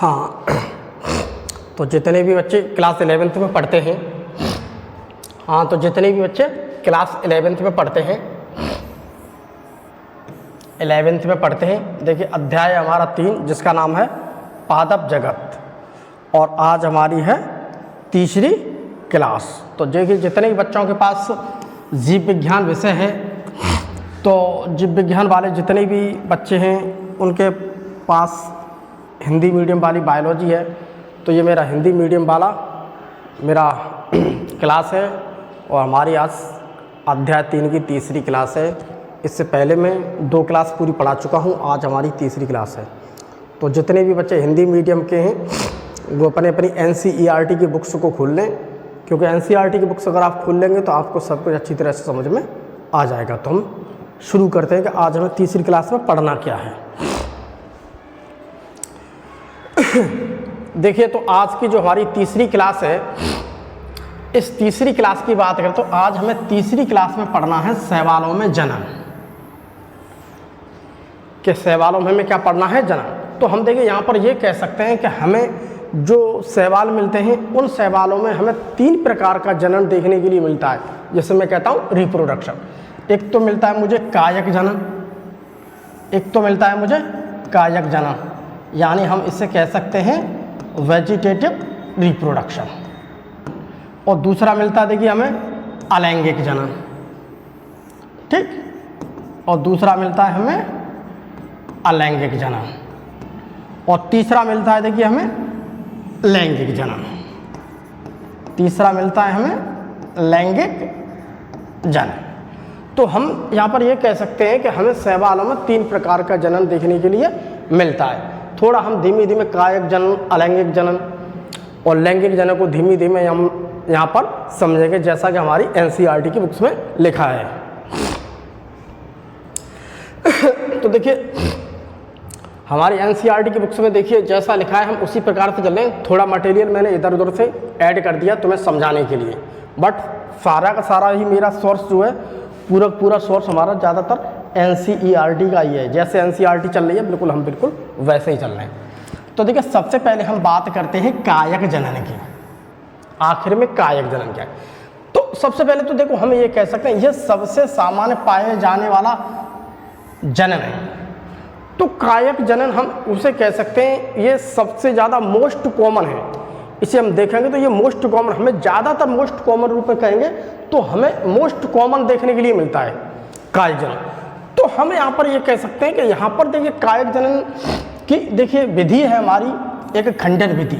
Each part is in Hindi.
हाँ, तो जितने भी बच्चे क्लास 11th में पढ़ते हैं, हाँ तो जितने भी बच्चे क्लास 11th में पढ़ते हैं, 11th में पढ़ते हैं, देखिए अध्याय हमारा 3 जिसका नाम है पादप जगत, और आज हमारी है तीसरी क्लास। तो देखिए जितने भी बच्चों के पास जीव विज्ञान विषय है, तो जीव विज्ञान वाले जितने भी बच्चे हैं उनके पास हिंदी मीडियम वाली बायोलॉजी है, तो ये मेरा हिंदी मीडियम वाला मेरा क्लास है, और हमारी आज अध्याय 3 की तीसरी क्लास है। इससे पहले मैं 2 क्लास पूरी पढ़ा चुका हूँ, आज हमारी तीसरी क्लास है। तो जितने भी बच्चे हिंदी मीडियम के हैं वो अपनी NCERT की बुक्स को खोल लें, क्योंकि NCERT की बुक्स अगर आप खोल लेंगे तो आपको सब कुछ अच्छी तरह से समझ में आ जाएगा। तो हम शुरू करते हैं कि आज हमें तीसरी क्लास में पढ़ना क्या है। देखिए तो आज की जो हमारी तीसरी क्लास है, इस तीसरी क्लास की बात करें तो आज हमें तीसरी क्लास में पढ़ना है शैवालों में जनन। कि शैवालों में हमें क्या पढ़ना है? जनन। तो हम देखिए यहाँ पर ये कह सकते हैं कि हमें जो शैवाल मिलते हैं उन शैवालों में हमें 3 प्रकार का जनन देखने के लिए मिलता है, जैसे मैं कहता हूँ रिप्रोडक्शन। एक तो मिलता है मुझे कायक जनन, एक तो मिलता है मुझे कायक जनन, यानी हम इसे कह सकते हैं वेजिटेटिव रिप्रोडक्शन। और दूसरा मिलता है देखिए हमें अलैंगिक जनन, ठीक, और दूसरा मिलता है हमें अलैंगिक जनन, और तीसरा मिलता है देखिए हमें लैंगिक जनन। तीसरा मिलता है हमें लैंगिक जनन। तो हम यहाँ पर ये कह सकते हैं कि हमें शैवालों में 3 प्रकार का जनन देखने के लिए मिलता है। थोड़ा हम धीमे धीमे कायक जनन, अलैंगिक जनन और लैंगिक जनन को धीमे धीमे हम यहाँ पर समझेंगे, जैसा कि हमारी NCERT की बुक्स में लिखा है। तो देखिए हमारी NCERT की बुक्स में देखिए जैसा लिखा है हम उसी प्रकार से चल रहे हैं। थोड़ा मटेरियल मैंने इधर उधर से ऐड कर दिया तुम्हें समझाने के लिए, बट सारा का सारा ही मेरा सोर्स जो है पूरा सोर्स हमारा ज़्यादातर NCERT का ही है। जैसे NCERT चल रही है बिल्कुल हम बिल्कुल वैसे ही चल रहे हैं। तो देखिए सबसे पहले हम बात करते हैं कायक जनन की। आखिर में कायक जनन क्या है? तो सबसे पहले तो देखो हम ये कह सकते हैं ये सबसे सामान्य पाए जाने वाला जनन है। तो कायक जनन हम उसे कह सकते हैं ये सबसे ज़्यादा मोस्ट कॉमन है। इसे हम देखेंगे तो ये मोस्ट कॉमन, हमें ज़्यादातर मोस्ट कॉमन रूप में कहेंगे तो हमें मोस्ट कॉमन देखने के लिए मिलता है कायक जनन। तो हम यहाँ पर ये कह सकते हैं कि यहाँ पर देखिए कायक जनन की देखिए विधि है हमारी एक खंडन विधि।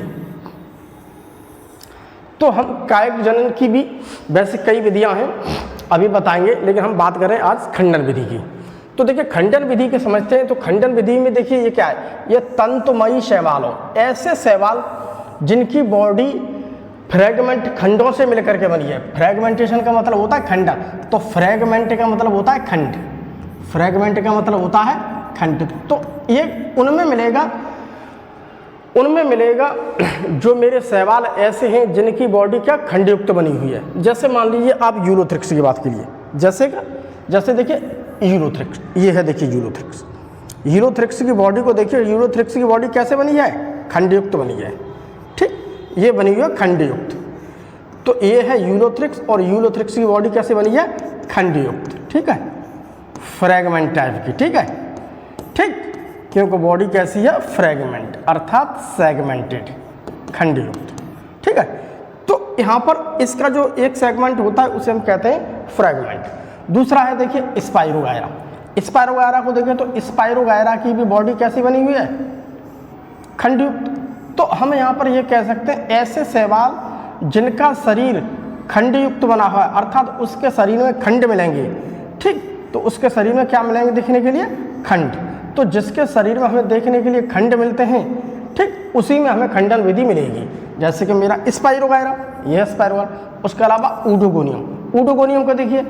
तो हम कायक जनन की भी वैसे कई विधियाँ हैं, अभी बताएंगे, लेकिन हम बात कर रहे हैं आज खंडन विधि की। तो देखिए खंडन विधि के समझते हैं। तो खंडन विधि में देखिए ये क्या है, ये तंतुमयी शैवालों, ऐसे शैवाल जिनकी बॉडी फ्रैगमेंट खंडों से मिलकर के बनी है। फ्रैगमेंटेशन का मतलब होता है खंडन, तो फ्रैगमेंट का मतलब होता है खंड, फ्रैगमेंट का मतलब होता है खंड। तो ये उनमें मिलेगा जो मेरे शैवाल ऐसे हैं जिनकी बॉडी क्या खंडयुक्त बनी हुई है। जैसे मान लीजिए आप यूरोथ्रिक्स की बात कीजिए, जैसे देखिए यूरोथ्रिक्स, ये है देखिए यूरोथ्रिक्स। यूरोथ्रिक्स की बॉडी को देखिए, यूरोथ्रिक्स की बॉडी कैसे बनी है? खंडयुक्त बनी है, ठीक, ये बनी हुई है खंडयुक्त। तो ये है यूरोथ्रिक्स, और यूरोथ्रिक्स की बॉडी कैसे बनी है? खंडयुक्त, ठीक है, फ्रैगमेंट टाइप की, ठीक है, ठीक, क्योंकि बॉडी कैसी है? फ्रैगमेंट अर्थात सेगमेंटेड, खंडयुक्त, ठीक है। तो यहाँ पर इसका जो एक सेगमेंट होता है उसे हम कहते हैं फ्रैगमेंट। दूसरा है देखिए स्पाइरोगायरा। स्पाइरोगायरा को देखें तो स्पाइरोगायरा की भी बॉडी कैसी बनी हुई है? खंडयुक्त। तो हम यहाँ पर ये कह सकते हैं ऐसे शैवाल जिनका शरीर खंडयुक्त बना हुआ है, अर्थात उसके शरीर में खंड मिलेंगे, ठीक, तो उसके शरीर में क्या मिलेंगे देखने के लिए? खंड। तो जिसके शरीर में हमें देखने के लिए खंड मिलते हैं, ठीक, उसी में हमें खंडन विधि मिलेगी। जैसे कि मेरा स्पाइरोगायरा, यह स्पाइरोगायरा। उसके अलावा ऊडोगोनियम, ऊडोगोनियम को देखिए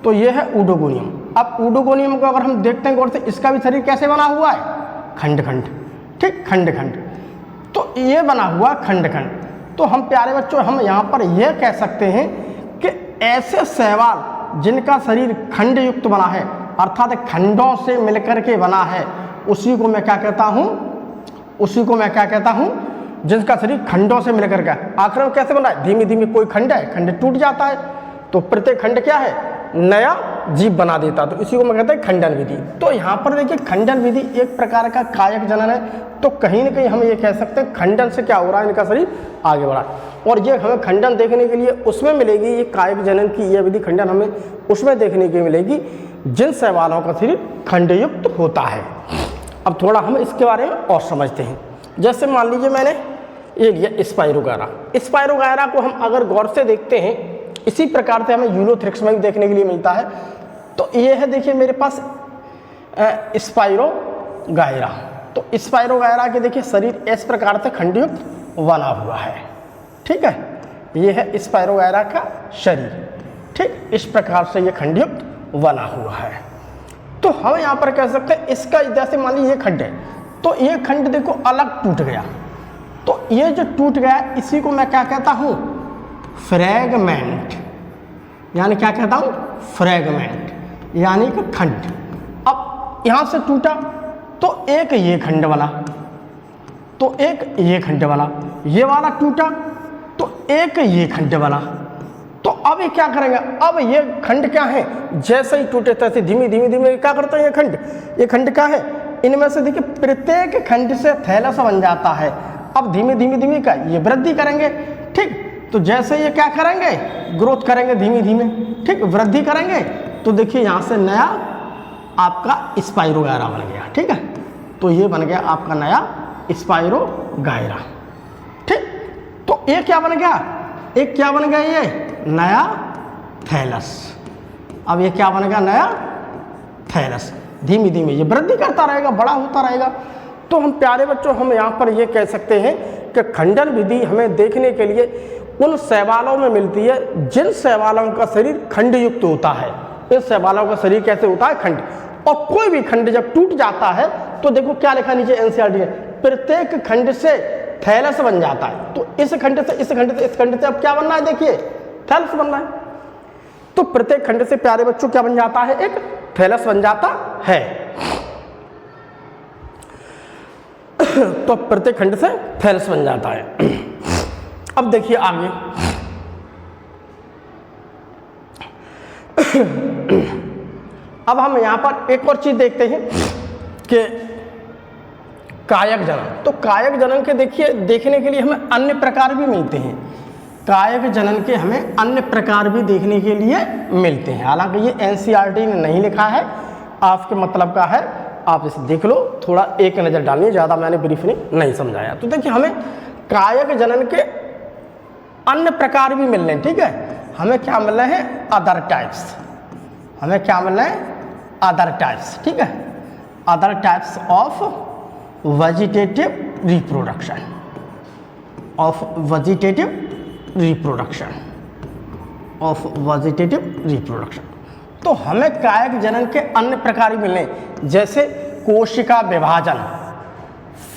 तो ये है ऊडोगोनियम। अब ऊडोगोनियम को अगर हम देखते हैं गौर से, इसका भी शरीर कैसे बना हुआ है? खंड खंड, ठीक, खंड खंड। तो ये बना हुआ खंड खंड। तो हम प्यारे बच्चों हम यहाँ पर यह कह सकते हैं कि ऐसे शैवाल जिनका शरीर खंड युक्त बना है, अर्थात खंडों से मिलकर के बना है, उसी को मैं क्या कहता हूँ? उसी को मैं क्या कहता हूँ, जिसका शरीर खंडों से मिलकर का। आखिर में कैसे बना है, धीमे धीमे कोई खंड है, खंड टूट जाता है तो प्रत्येक खंड क्या है, नया जीव बना देता, तो इसी को मैं कहता है खंडन विधि। तो यहाँ पर देखिए खंडन विधि एक प्रकार का कायक जनन है, तो कहीं ना कहीं हम ये कह सकते हैं खंडन से क्या हो रहा है, इनका शरीर आगे बढ़ा। और ये हमें खंडन देखने के लिए उसमें मिलेगी, ये कायक जनन की यह विधि खंडन हमें उसमें देखने की मिलेगी जिन शैवालों का शरीर खंडयुक्त होता है। अब थोड़ा हम इसके बारे में और समझते हैं। जैसे मान लीजिए मैंने ये लिया स्पाइरोगायरा, स्पाइरोगायरा को हम अगर गौर से देखते हैं इसी प्रकार से हमें यूलोथ्रिक्स में भी देखने के लिए मिलता है। तो ये है देखिए मेरे पास स्पाइरोगायरा, तो स्पाइरोगायरा के देखिए शरीर इस प्रकार से खंडयुक्त बना हुआ है, ठीक है, ये है स्पाइरोगायरा का शरीर, ठीक, इस प्रकार से ये खंडयुक्त बना हुआ है। तो हम यहाँ पर कह सकते हैं इसका, जैसे मान लीजिए ये खंड है, तो ये खंड देखो अलग टूट गया, तो ये जो टूट गया इसी को मैं क्या कहता हूँ, फ्रैगमेंट, यानी क्या कहता हूँ, फ्रैगमेंट यानी कि खंड। अब यहाँ से टूटा तो एक ये खंड बना, तो एक ये खंड बना, ये वाला टूटा तो एक ये खंड बना। तो अब ये क्या करेंगे, अब ये खंड क्या है, जैसे ही टूटे तैसे धीमे धीमे धीमे क्या करते हैं ये खंड क्या है, इनमें से देखिए प्रत्येक खंड से थैलस बन जाता है। अब धीमे धीमे धीमे का ये वृद्धि करेंगे, ठीक, तो जैसे ये क्या करेंगे, ग्रोथ करेंगे धीमे धीमे, ठीक, वृद्धि करेंगे, तो देखिए यहाँ से नया आपका स्पाइरोगायरा बन गया, ठीक है, तो ये बन गया आपका नया स्पाइरोगायरा, ठीक। तो ये क्या बन गया, एक क्या बन गया, ये नया थैलस। अब ये क्या बन गया, नया थैलस, धीमे धीमे ये वृद्धि करता रहेगा, बड़ा होता रहेगा। तो हम प्यारे बच्चों, हम यहाँ पर ये कह सकते हैं कि खंडन विधि हमें देखने के लिए उन शैवालों में मिलती है जिन शैवालों का शरीर खंडयुक्त होता है। इन शैवालों का शरीर कैसे होता है, खंड। और कोई भी खंड जब टूट जाता है तो देखो क्या लिखा नीचे एनसीईआरटी में, प्रत्येक खंड से थैलस बन जाता है। तो इस खंड से इस खंड से इस खंड से अब क्या बनना है, देखिए थैलस बनना है। तो प्रत्येक खंड से प्यारे बच्चों क्या बन जाता है, एक थैलस बन जाता है। तो प्रत्येक खंड से थैलस बन जाता है। अब देखिए आगे, अब हम यहां पर एक और चीज देखते हैं कि कायक जनन। तो कायक जनन के देखिए देखने के लिए हमें अन्य प्रकार भी मिलते हैं, कायक जनन के हमें अन्य प्रकार भी देखने के लिए मिलते हैं। हालांकि ये एनसीईआरटी ने नहीं लिखा है, आपके मतलब का है, आप इसे देख लो, थोड़ा एक नज़र डालिए, ज़्यादा मैंने ब्रीफली नहीं समझाया। तो देखिए हमें कायक जनन के अन्य प्रकार भी मिल रहे हैं, ठीक है। हमें क्या मिल रहे हैं, अदर टाइप्स, हमें क्या मिल रहे हैं, अदर टाइप्स, ठीक है, other types of vegetative reproduction, of vegetative reproduction, of vegetative reproduction. तो हमें कायक जनन के अन्य प्रकार भी मिले, जैसे कोशिका विभाजन,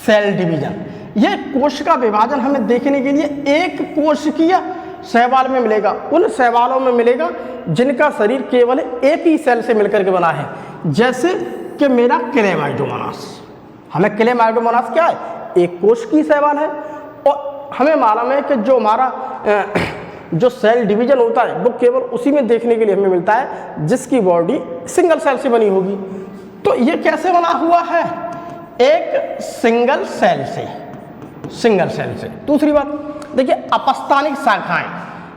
सेल डिवीजन। ये कोशिका विभाजन हमें देखने के लिए एक कोशिकीय शैवाल में मिलेगा, उन शैवालों में मिलेगा जिनका शरीर केवल एक ही सेल से मिलकर के बना है, जैसे कि मेरा क्लेमाइडोमोनास। हमें क्लेमाइडोमोनास क्या है, एक कोशिकीय शैवाल है। और हमें मालूम है कि जो हमारा जो सेल डिवीजन होता है वो केवल उसी में देखने के लिए हमें मिलता है जिसकी बॉडी सिंगल सेल से बनी होगी। तो ये कैसे बना हुआ है, एक सिंगल सेल से, सिंगल सेल से। दूसरी बात देखिए अपस्थानिक शाखाएं,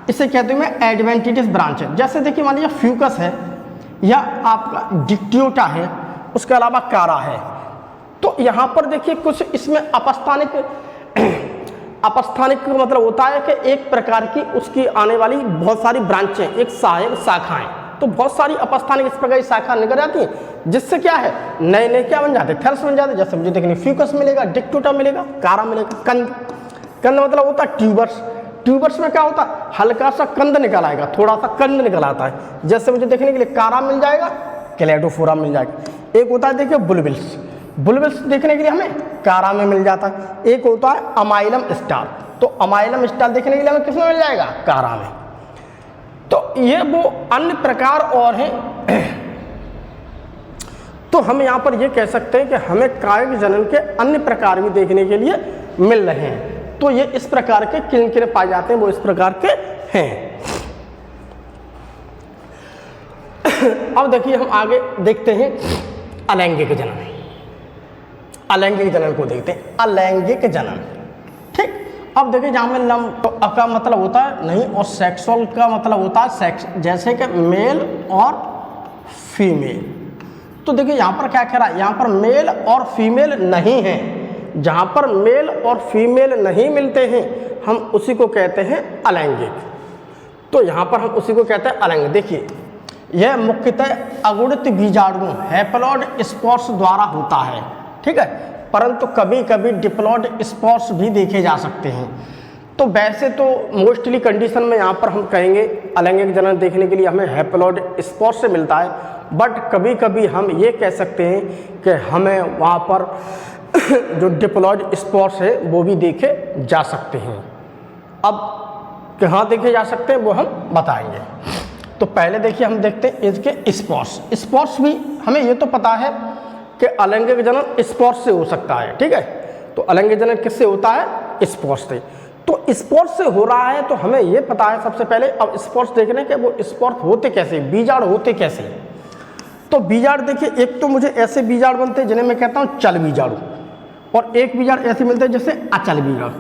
इसे कहते हैं एडवेंटिटिस ब्रांच। जैसे देखिए मान लीजिए फ्यूकस है या आपका डिक्टियोटा है, उसके अलावा कारा है। तो यहाँ पर देखिए कुछ इसमें अपस्थानिक का मतलब होता है कि एक प्रकार की उसकी आने वाली बहुत सारी ब्रांचें, एक सहायक शाखाएं। तो बहुत सारी अपस्थानिक इस प्रकार की शाखा निकल जाती हैं, जिससे क्या है नए नए क्या बन जाते हैं, थैलस बन जाते हैं। जैसे मुझे देखने फ्यूकस मिलेगा, डिक्टोटा मिलेगा, कारा मिलेगा, कंद। कंद मतलब होता है ट्यूबर्स। ट्यूबर्स में क्या होता है, हल्का सा कंद निकल आएगा, थोड़ा सा कंद निकल आता है। जैसे मुझे देखने के लिए कारा मिल जाएगा, क्लेडोफोरा मिल जाएगा। एक होता है देखिए बुलबिल्स, बुलबिल्स देखने के लिए हमें कारा में मिल जाता है। एक होता है अमाइलम स्टार, तो अमाइलम स्टार देखने के लिए हमें किसमें मिल जाएगा, कारा में। तो ये वो अन्य प्रकार और हैं। तो तो हम यहाँ पर ये कह सकते हैं कि हमें कायिक जनन के अन्य प्रकार भी देखने के लिए मिल रहे हैं। तो ये इस प्रकार के किन किन पाए जाते हैं, वो इस प्रकार के हैं। अब देखिए हम आगे देखते हैं अलैंगिक जनन। अलैंगिक जनन को देखते हैं, अलैंगिक जनन। ठीक, अब देखिए जहाँ में लम तो का मतलब होता है नहीं, और सेक्सुअल का मतलब होता है सेक्स, जैसे कि मेल और फीमेल। तो देखिए यहाँ पर क्या कह रहा है, यहाँ पर मेल और फीमेल नहीं है। जहाँ पर मेल और फीमेल नहीं मिलते हैं हम उसी को कहते हैं अलैंगिक। तो यहाँ पर हम उसी को कहते हैं अलैंगिक। देखिए यह मुख्यतः अगुणित बीजाणु हैप्लॉइड स्पोर्स द्वारा होता है, ठीक है, परंतु कभी कभी डिप्लॉइड स्पोर्स भी देखे जा सकते हैं। तो वैसे तो मोस्टली कंडीशन में यहाँ पर हम कहेंगे अलैंगिक जनन देखने के लिए हमें हैप्लॉइड स्पोर्स से मिलता है, बट कभी कभी हम ये कह सकते हैं कि हमें वहाँ पर जो डिप्लॉइड स्पोर्स है वो भी देखे जा सकते हैं। अब कहाँ देखे जा सकते हैं वो हम बताएंगे। तो पहले देखिए हम देखते हैं इसके स्पोर्स। स्पोर्स भी हमें ये तो पता है कि अलैंगिक जनन स्पोर्स से हो सकता है, ठीक है। तो अलैंगिक जनन किससे होता है, स्पोर्स से। तो स्पोर्स से हो रहा है तो हमें ये पता है सबसे पहले। अब स्पोर्स देखने के वो स्पोर्स होते कैसे, बीजाणु होते कैसे। तो बीजाणु देखिए, एक तो मुझे ऐसे बीजाणु बनते हैं जिन्हें मैं कहता हूँ चल बीजाणु, और एक बीजाणु ऐसे मिलते हैं जैसे अचल बीजाणु।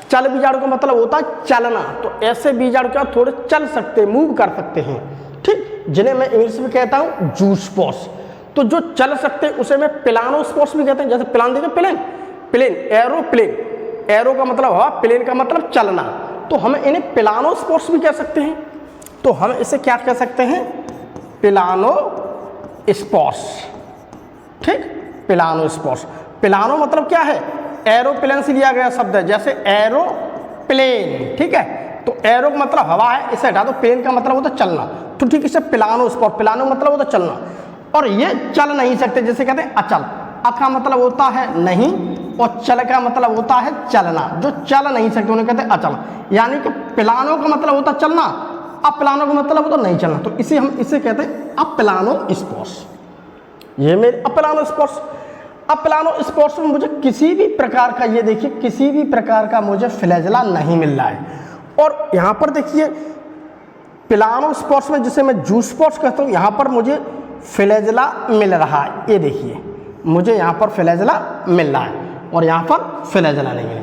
चल बीजाणु का मतलब होता है चलना। तो ऐसे बीजाणु क्या थोड़े चल सकते, मूव कर सकते हैं, ठीक, जिन्हें मैं इंग्लिश में कहता हूँ जूस्पोर्स। तो जो चल सकते हैं उसे मैं पिलानोस्पोर्स भी कहते हैं। जैसे प्लान देखें, प्लेन, एरोप्लेन, एरो का मतलब हवा, प्लेन का मतलब चलना। तो हम इन्हें पिलानोस्पोर्स भी कह सकते हैं। तो हम इसे क्या कह सकते हैं, पिलानोस्पोर्स, ठीक, पिलानोस्पोर्स। पिलानो मतलब क्या है, एरोप्लेन से लिया गया शब्द है, जैसे एरोप्लेन, ठीक है। तो एरो का मतलब हवा है, इसे हटा दो, प्लेन का मतलब होता है चलना। तो ठीक, इसे पिलानोस्पोर्स, पिलानो मतलब होता है चलना। और ये चल नहीं सकते, जैसे कहते हैं अचल, अ का मतलब होता है नहीं, और चल का मतलब होता है चलना। जो चल नहीं सकते उन्हें कहते हैं अचल। यानी कि पिलानो का मतलब होता है चलना, अप्लानो का मतलब होता है नहीं चलना। तो इसे हम इसे कहते हैं अप्लानोस्पोर्स। ये मेरे अप्लानोस्पोर्स। अप्लानोस्पोर्स में मुझे किसी भी प्रकार का, ये देखिए किसी भी प्रकार का मुझे फ्लैजेला नहीं मिल रहा है। और यहाँ पर देखिए पिलानोस्पोर्स में जिसे मैं जूस्पोर्स कहता हूँ, यहाँ पर मुझे फ्लैजेला मिल रहा है। ये देखिए मुझे यहाँ पर फ्लैजेला मिल रहा है और यहाँ पर फ्लैजेला नहीं मिले।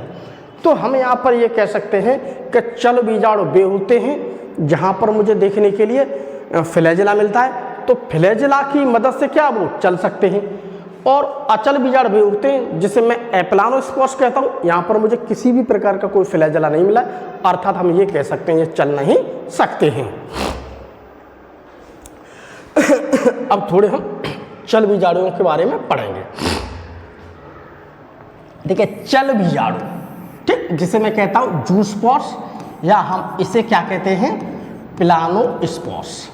तो हम यहाँ पर ये कह सकते हैं कि चल बीजाणु वे होते हैं जहाँ पर मुझे देखने के लिए फ्लैजेला मिलता है। तो फ्लैजेला की मदद से क्या वो चल सकते हैं। और अचल बीजाणु वे होते हैं जिसे मैं एप्लानोस्पोर्स कहता हूँ, यहाँ पर मुझे किसी भी प्रकार का कोई फ्लैजेला नहीं मिला, अर्थात हम ये कह सकते हैं ये चल नहीं सकते हैं। अब थोड़े हम चल बीजाणुओं के बारे में पढ़ेंगे। देखिए चल बीजाणु, ठीक, जिसे मैं कहता हूं जूस्पोर्स, या हम इसे क्या कहते हैं, पिलानोस्पोर्स,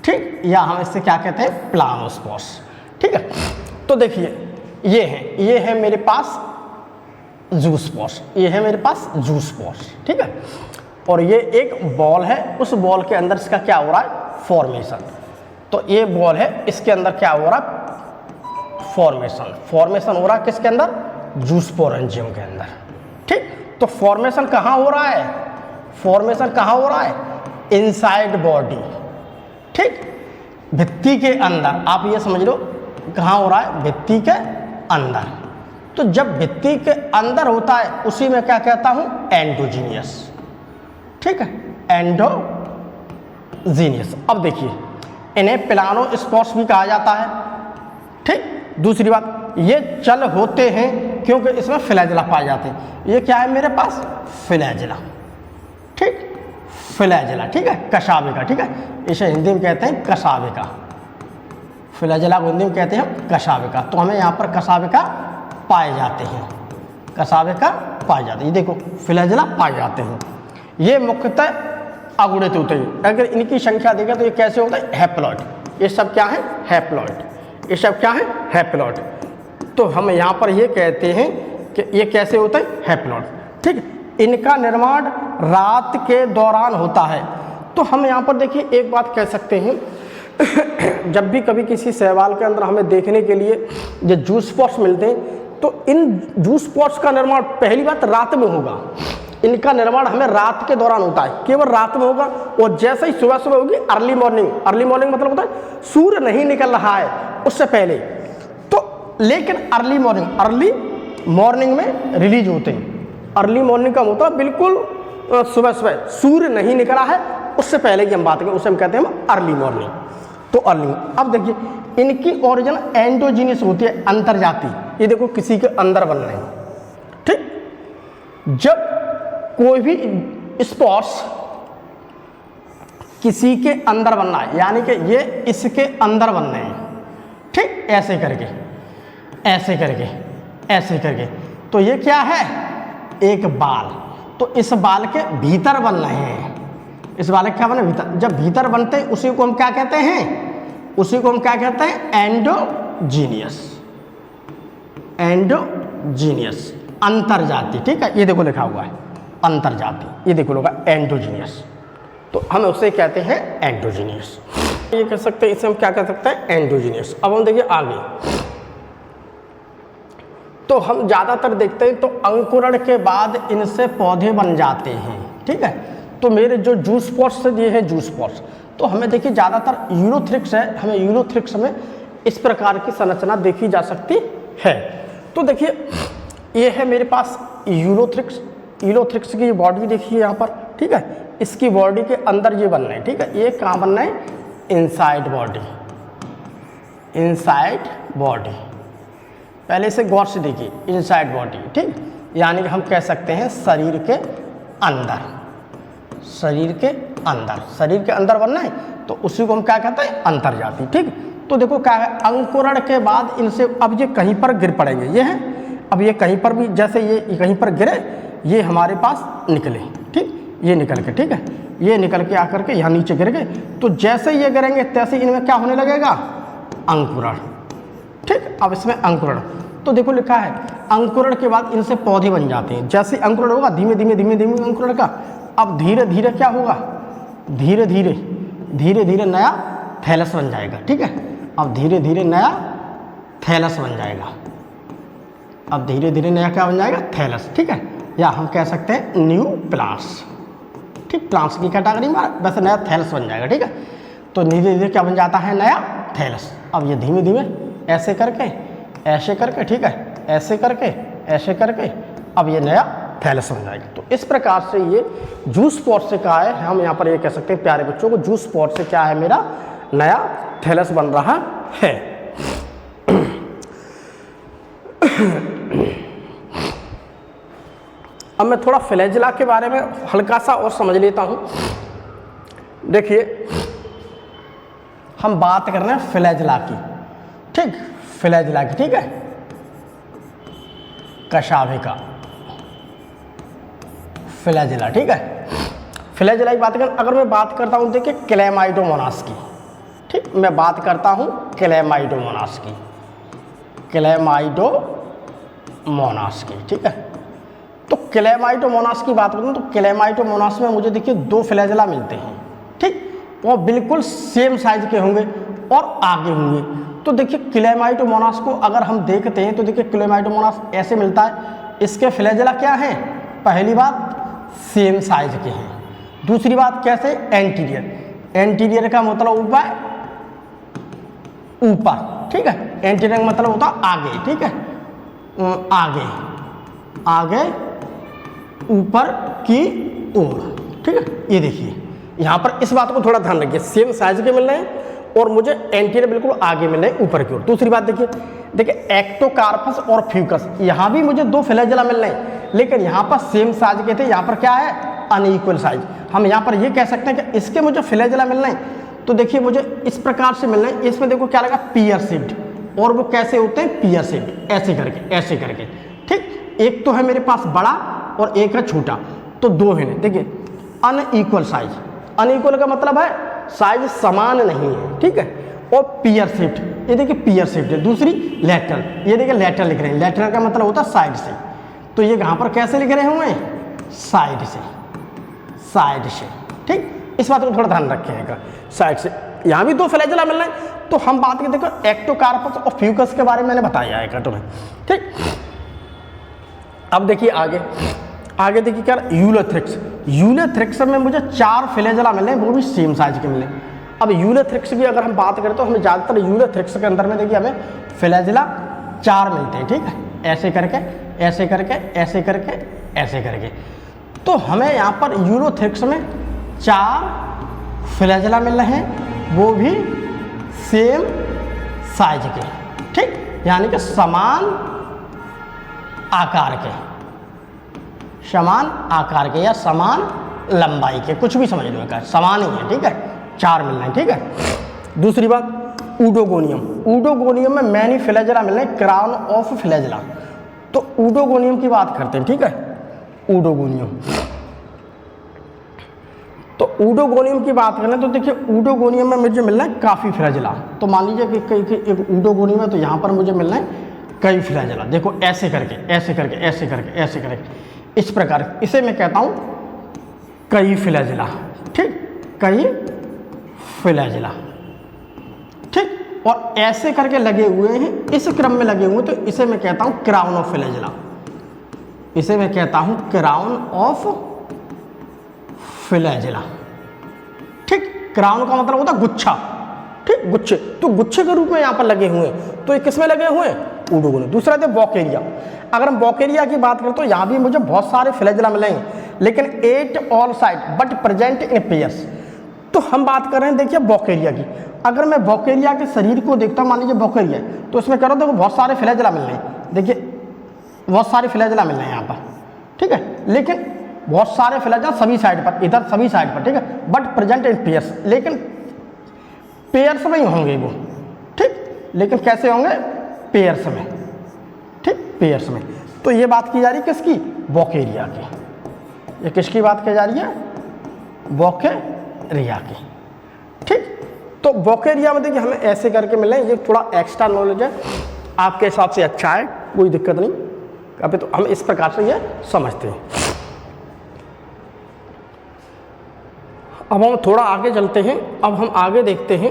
ठीक, या हम इसे क्या कहते हैं, पिलानोस्पोर्स, ठीक है। तो देखिए ये है मेरे पास जूस्पोर्स, ये है मेरे पास जूस्पोर्स, ठीक है। और ये एक बॉल है, उस बॉल के अंदर इसका क्या हो रहा है, फॉर्मेशन। तो ये बॉल है, इसके अंदर क्या हो रहा है, फॉर्मेशन हो रहा है किसके अंदर, जूस्पोरेंजियम के अंदर, ठीक। तो फॉर्मेशन कहाँ हो रहा है, फॉर्मेशन कहाँ हो रहा है, इनसाइड बॉडी, ठीक, भित्ति के अंदर। आप ये समझ लो कहाँ हो रहा है, भित्ति के अंदर। तो जब भित्ति के अंदर होता है उसी में क्या कहता हूँ, एंडोजीनियस, ठीक है, एंडोजीनियस। अब देखिए इन्हें पिलानोस्पोर्स भी कहा जाता है, ठीक। दूसरी बात, ये चल होते हैं क्योंकि इसमें फ्लैजेला पाए जाते हैं। ये क्या है मेरे पास, फ्लैजेला, ठीक, फ्लैजेला, ठीक है, कशाभिका, ठीक है। इसे हिंदी में कहते हैं कशाभिका, फ्लैजेला को हिंदी में कहते हैं कशाभिका। तो हमें यहाँ पर कशाभिका पाए जाते हैं, कशाभिका पाए जाते हैं। ये देखो फ्लैजेला पाए जाते हैं। ये मुख्यतः अगुणित होते हैं। अगर इनकी संख्या देखें तो ये कैसे होता है, हैप्लॉइड। ये सब क्या है, हैप्लॉइड, ये सब क्या है, हैप्लॉइड। तो हम यहाँ पर ये कहते हैं कि ये कैसे होता है, हैप्लॉइड, ठीक। इनका निर्माण रात के दौरान होता है। तो हम यहाँ पर देखिए एक बात कह सकते हैं जब भी कभी किसी शैवाल के अंदर हमें देखने के लिए जो जूस स्पॉट्स मिलते हैं, तो इन जूस स्पॉट्स का निर्माण पहली बात रात में होगा। इनका निर्माण हमें रात के दौरान होता है, केवल रात में होगा। और जैसे ही सुबह सुबह होगी, अर्ली मॉर्निंग, अर्ली मॉर्निंग मतलब होता है सूर्य नहीं निकल रहा है उससे पहले, तो लेकिन अर्ली मॉर्निंग में रिलीज होते हैं। अर्ली मॉर्निंग का मतलब बिल्कुल सुबह सुबह सूर्य नहीं निकला है उससे पहले की हम बात करें, उसे हम कहते हैं अर्ली मॉर्निंग। तो अर्ली, अब देखिए इनकी ओरिजिन एंडोजीनियस होती है, अंतर्जाती। ये देखो किसी के अंदर बन रहे हैं, ठीक। जब कोई भी स्पॉट्स किसी के अंदर बनना है, यानी कि ये इसके अंदर बन रहे हैं, ठीक, ऐसे करके ऐसे करके ऐसे करके, तो ये क्या है, एक बाल। तो इस बाल के भीतर बन रहे हैं, इस बाल के क्या बने, भीतर। जब भीतर बनते हैं उसी को हम क्या कहते हैं, उसी को हम क्या कहते हैं, एंडोजीनियस। एंडोजीनियस, अंतर्जाती, ठीक है। ये देखो लिखा हुआ है अंतर्जाती, ये देखो लोग एंडोजीनियस, तो हम उसे कहते हैं एंडोजीनियस। ये कह सकते हैं, इसे हम क्या कह सकते हैं, एंडोजीनियस। अब हम देखिए आगे, तो हम ज़्यादातर देखते हैं तो अंकुरण के बाद इनसे पौधे बन जाते हैं, ठीक है। तो मेरे जो जूस स्पॉट्स ये है जूस स्पॉट्स, तो हमें देखिए ज़्यादातर यूलोथ्रिक्स है, हमें यूलोथ्रिक्स में इस प्रकार की संरचना देखी जा सकती है। तो देखिए ये है मेरे पास यूलोथ्रिक्स, यूलोथ्रिक्स की बॉडी देखिए यहाँ पर, ठीक है। इसकी बॉडी के अंदर ये बन रहे हैं, ठीक है। ये कहाँ बन रहे हैं, इनसाइड बॉडी, इनसाइड बॉडी। पहले से गौर से देखिए, इनसाइड बॉडी, ठीक, यानी कि हम कह सकते हैं शरीर के अंदर, शरीर के अंदर, शरीर के अंदर बनना है, तो उसी को हम क्या कहते हैं, अंतर्जाती, ठीक। तो देखो क्या है, अंकुरण के बाद इनसे अब ये कहीं पर गिर पड़ेंगे, ये हैं, अब ये कहीं पर भी, जैसे ये कहीं पर गिरे, ये हमारे पास निकले, ठीक, ये निकल के, ठीक है, ये निकल के आकर के यहाँ नीचे गिर गए। तो जैसे ये गिरेंगे तैसे इनमें क्या होने लगेगा, अंकुरण, ठीक। अब इसमें अंकुरण, तो देखो लिखा है अंकुरण के बाद इनसे पौधे बन जाते हैं। जैसे अंकुरण होगा, धीमे धीमे धीमे धीमे अंकुरण का, अब धीरे धीरे क्या होगा, धीरे धीरे धीरे धीरे नया थैलस बन जाएगा, ठीक है। अब धीरे धीरे नया थैलस बन जाएगा, अब धीरे धीरे नया क्या बन जाएगा, थैलस, ठीक है। या हम कह सकते हैं न्यू प्लांट्स, ठीक, प्लांट्स की कैटेगरी में वैसे नया थैलस बन जाएगा, ठीक है। तो धीरे धीरे क्या बन जाता है, नया थैलस। अब ये धीमे धीमे ऐसे करके, ऐसे करके, ठीक है, ऐसे करके, ऐसे करके, अब ये नया थैलस बन जाएगा। तो इस प्रकार से ये जूस स्पॉट से क्या है, हम यहाँ पर ये कह सकते हैं प्यारे बच्चों को, जूस स्पॉट से क्या है, मेरा नया थैलस बन रहा है। अब मैं थोड़ा फ्लैजेला के बारे में हल्का सा और समझ लेता हूँ। देखिए हम बात कर रहे हैं फ्लैजेला की, ठीक, फ्लैजेला की, ठीक है, कशाभिका फ्लैजेला, ठीक है। फ्लैजेला की बात करें, अगर मैं बात करता हूँ देखिए क्लैमाइडोमोनास की, ठीक, मैं बात करता हूँ क्लैमाइडोमोनास की, क्लैमाइडोमोनास की, ठीक है। तो क्लैमाइडोमोनास की बात करूँ तो क्लैमाइडोमोनास में मुझे देखिए दो फ्लैजेला मिलते हैं, ठीक, वो बिल्कुल सेम साइज के होंगे और आगे होंगे। तो देखिए क्लैमाइडोमोनास को अगर हम देखते हैं तो देखिए क्लैमाइडोमोनास ऐसे मिलता है, इसके फ्लैजेला क्या हैं, पहली बात सेम साइज के हैं, दूसरी बात कैसे, एंटीरियर, एंटीरियर का मतलब ऊपर, ठीक है, एंटीरियर का मतलब होता है आगे, ठीक है, आगे, आगे ऊपर की ओर, ठीक है। ये देखिए यहाँ पर इस बात को थोड़ा ध्यान रखिए, सेम साइज के मिल रहे हैं और मुझे एंटीरियर बिल्कुल आगे मिल रहे हैं ऊपर की ओर। दूसरी बात देखिए एक्टोकार्पस और फ्यूकस, यहाँ भी मुझे दो फ्लैजेला मिल रहे हैं, लेकिन यहाँ पर सेम साइज के थे, यहाँ पर क्या है, अनइक्वल साइज। हम यहाँ पर ये कह सकते हैं कि इसके मुझे फ्लैजेला मिल रहे हैं, तो देखिए मुझे इस प्रकार से मिल रहे हैं। इसमें देखो क्या लगा, पियर शेप्ड, और वो कैसे होते हैं, पियर शेप्ड, ऐसे करके, ऐसे करके, ठीक। एक तो है मेरे पास बड़ा और एक है छोटा, तो दो है, देखिए अनइक्वल साइज, अनइक्वल का मतलब है साइज समान नहीं है, ठीक है। और पियर शेप्ड, ये देखिए पियर शेप्ड है। दूसरी लेटरल, ये देखिए लेटरल लिख रहे हैं, लेटरल का मतलब होता है साइड से, तो ये यहाँ पर कैसे लिख रहे हुए हैं, साइड से, साइड से, ठीक। इस बात को थोड़ा ध्यान रखिएगा, साइड से। यहाँ भी 2 फ्लैजेला मिल रहे हैं। तो हम बात करते देखो एक्टोकार्पस और फ्यूकस के बारे में मैंने बताया है तुम्हें, ठीक। अब देखिए आगे देखिए क्या यूलोथ्रिक्स। यूलोथ्रिक्स में मुझे 4 फ्लैजेला मिले हैं, वो भी सेम साइज के मिले। अब यूलोथ्रिक्स की अगर हम बात करें तो हमें ज़्यादातर यूलोथ्रिक्स के अंदर में देखिए हमें फ्लैजेला 4 मिलते हैं, ठीक है, ऐसे करके ऐसे करके ऐसे करके ऐसे करके। तो हमें यहाँ पर यूलोथ्रिक्स में 4 फ्लैजेला मिल रहे हैं, वो भी सेम साइज के, ठीक, यानी कि समान आकार के, समान आकार के या समान लंबाई के, कुछ भी समझ लो, समान ही है, ठीक है, 4 मिल रहे हैं, ठीक है। दूसरी बात ऊडोगोनियम। ऊडोगोनियम में मैनी फ्लैजेला मिल रहे हैं, क्राउन ऑफ फ्लैजेला। तो ऊडोगोनियम की बात करते हैं, ठीक है, ऊडोगोनियम। तो ऊडोगोनियम की बात करें तो देखिए ऊडोगोनियम में मुझे मिल रहा है काफ़ी फ्लैजेला। तो मान लीजिए कि एक ऊडोगोनियम है, तो यहाँ पर मुझे मिल रहे हैं कई फ्लैजेला। देखो ऐसे करके ऐसे करके ऐसे करके ऐसे करके, इस प्रकार, इसे मैं कहता हूँ कई फ्लैजेला, ठीक, कई फ्लैजेला, ठीक। और ऐसे करके लगे हुए हैं, इस क्रम में लगे हुए, तो इसे मैं कहता हूँ क्राउन ऑफ फ्लैजेला। इसे मैं कहता हूँ क्राउन ऑफ फ्लैजेला, ठीक। क्राउन का मतलब होता है गुच्छा, ठीक, गुच्छे। तो गुच्छे के रूप में यहाँ पर लगे हुए हैं। तो ये किस में लगे हुए हैं? ऊडोगोनियम। दूसरा थे बॉकेरिया। अगर हम बॉकेरिया की बात करें तो यहाँ भी मुझे बहुत सारे फ्लैजेला मिलेंगे, लेकिन 8 all side but present in pairs. तो हम बात कर रहे हैं देखिए बॉकेरिया की। अगर मैं बॉकेरिया के शरीर को देखता हूँ, मान लीजिए बॉकेरिया है, तो इसमें कह रहा हूँ देखो बहुत सारे फ्लैजेला मिल रहे हैं, देखिए बहुत सारे फ्लैजेला मिल रहे हैं यहाँ पर, ठीक है, लेकिन बहुत सारे फ्लैजेला सभी साइड पर, इधर सभी साइड पर, ठीक है, बट प्रेजेंट इन पेयर्स, लेकिन पेयर्स में ही होंगे वो, ठीक, लेकिन कैसे होंगे? पेयर्स में, ठीक, पेयर्स में। तो ये बात की जा रही है किसकी? बॉकेरिया की। ये किसकी बात की जा रही है? बॉकेरिया की, ठीक। तो बॉकेरिया में देखिए हमें ऐसे करके मिले, ये थोड़ा एक्स्ट्रा नॉलेज है, आपके हिसाब से अच्छा है, कोई दिक्कत नहीं। अभी तो हम इस प्रकार से ये समझते हैं। अब हम थोड़ा आगे चलते हैं। अब हम आगे देखते हैं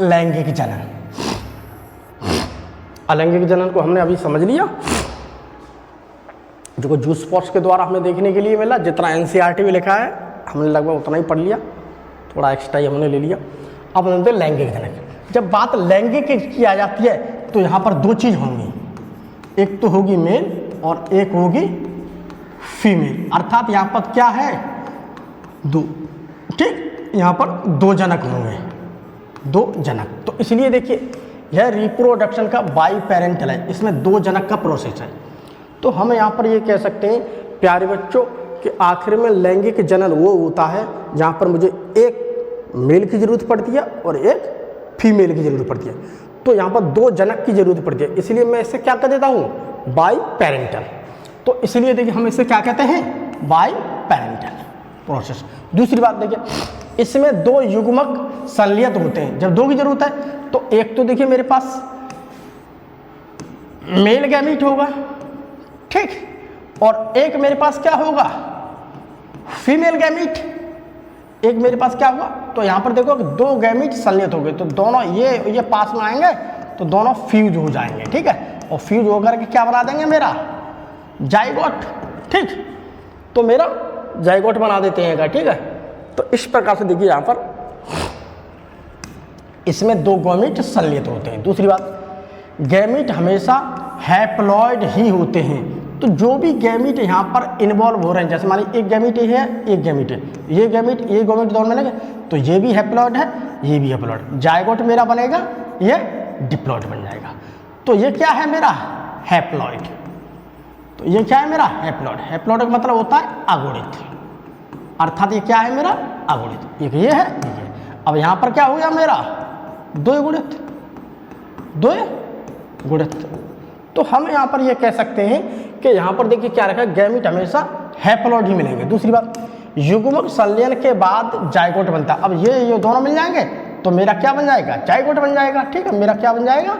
लैंगिक जनन। अलैंगिक जनन को हमने अभी समझ लिया, जो जूस स्पॉट्स के द्वारा हमें देखने के लिए मिला। जितना एनसीईआरटी में लिखा है हमने लगभग उतना ही पढ़ लिया, थोड़ा एक्स्ट्रा ही हमने ले लिया। अब हम लैंगिक जनन। जब बात लैंगिक की आ जाती है तो यहाँ पर 2 चीज़ होंगी, एक तो होगी मेल और एक होगी फीमेल। अर्थात यहाँ पर क्या है? 2, ठीक, यहाँ पर 2 जनक होंगे, 2 जनक। तो इसलिए देखिए यह रिप्रोडक्शन का बाई पेरेंटल है, इसमें 2 जनक का प्रोसेस है। तो हम यहाँ पर ये कह सकते हैं प्यारे बच्चों कि आखिर में लैंगिक जनन वो होता है जहाँ पर मुझे एक मेल की ज़रूरत पड़ती है और एक फीमेल की ज़रूरत पड़ती है। तो यहाँ पर 2 जनक की ज़रूरत पड़ती है, इसलिए मैं इसे क्या कह देता हूँ? By parental. तो इसलिए देखिए हम इसे क्या कहते हैं? By parental process. दूसरी बात देखिए, इसमें 2 युग्मक संलयित होते हैं। जब 2 की जरूरत है तो एक तो देखिए मेरे पास मेल गैमीट होगा, ठीक, और एक मेरे पास क्या होगा? Female gamete. एक मेरे पास क्या होगा? तो यहाँ पर देखो 2 गैमीट संलयित हो गए, तो दोनों ये पास में आएंगे तो दोनों फ्यूज हो जाएंगे, ठीक है, और फ्यूज होकर के क्या बना देंगे? मेरा जाइगोट, ठीक। तो मेरा जाइगोट बना देते हैं, ठीक है। तो इस प्रकार से देखिए यहाँ पर इसमें 2 गैमीट संलयित होते हैं। दूसरी बात, गैमीट हमेशा हैप्लॉइड ही होते हैं। तो जो भी गैमीट यहाँ पर इन्वॉल्व हो रहे हैं, जैसे मान लीजिए एक गैमीट है, एक गैमीट है, ये गैमीट दोनों मिलेंगे, तो ये भी हैप्लॉइड है, ये भी हैप्लॉइड। जाइगोट मेरा बनेगा, ये डिप्लॉइड बन जाएगा। तो ये क्या है मेरा? हैप्लॉइड। तो ये क्या है मेरा? हैप्लॉइड। हैप्लॉइड का मतलब होता है अगुणित, अर्थात ये क्या है मेरा? अगुणित। एक ये है, ये। अब यहाँ पर क्या हो गया मेरा? 2 गुणित, 2 गुणित। तो हम यहाँ पर ये कह सकते हैं कि यहाँ पर देखिए क्या रखा है? गैमीट हमेशा हैप्लॉइड ही मिलेंगे। दूसरी बात, युग्मक संलयन के बाद जाइगोट बनता है। अब ये दोनों मिल जाएंगे तो मेरा क्या बन जाएगा? जाइगोट बन जाएगा, ठीक है। मेरा क्या बन जाएगा?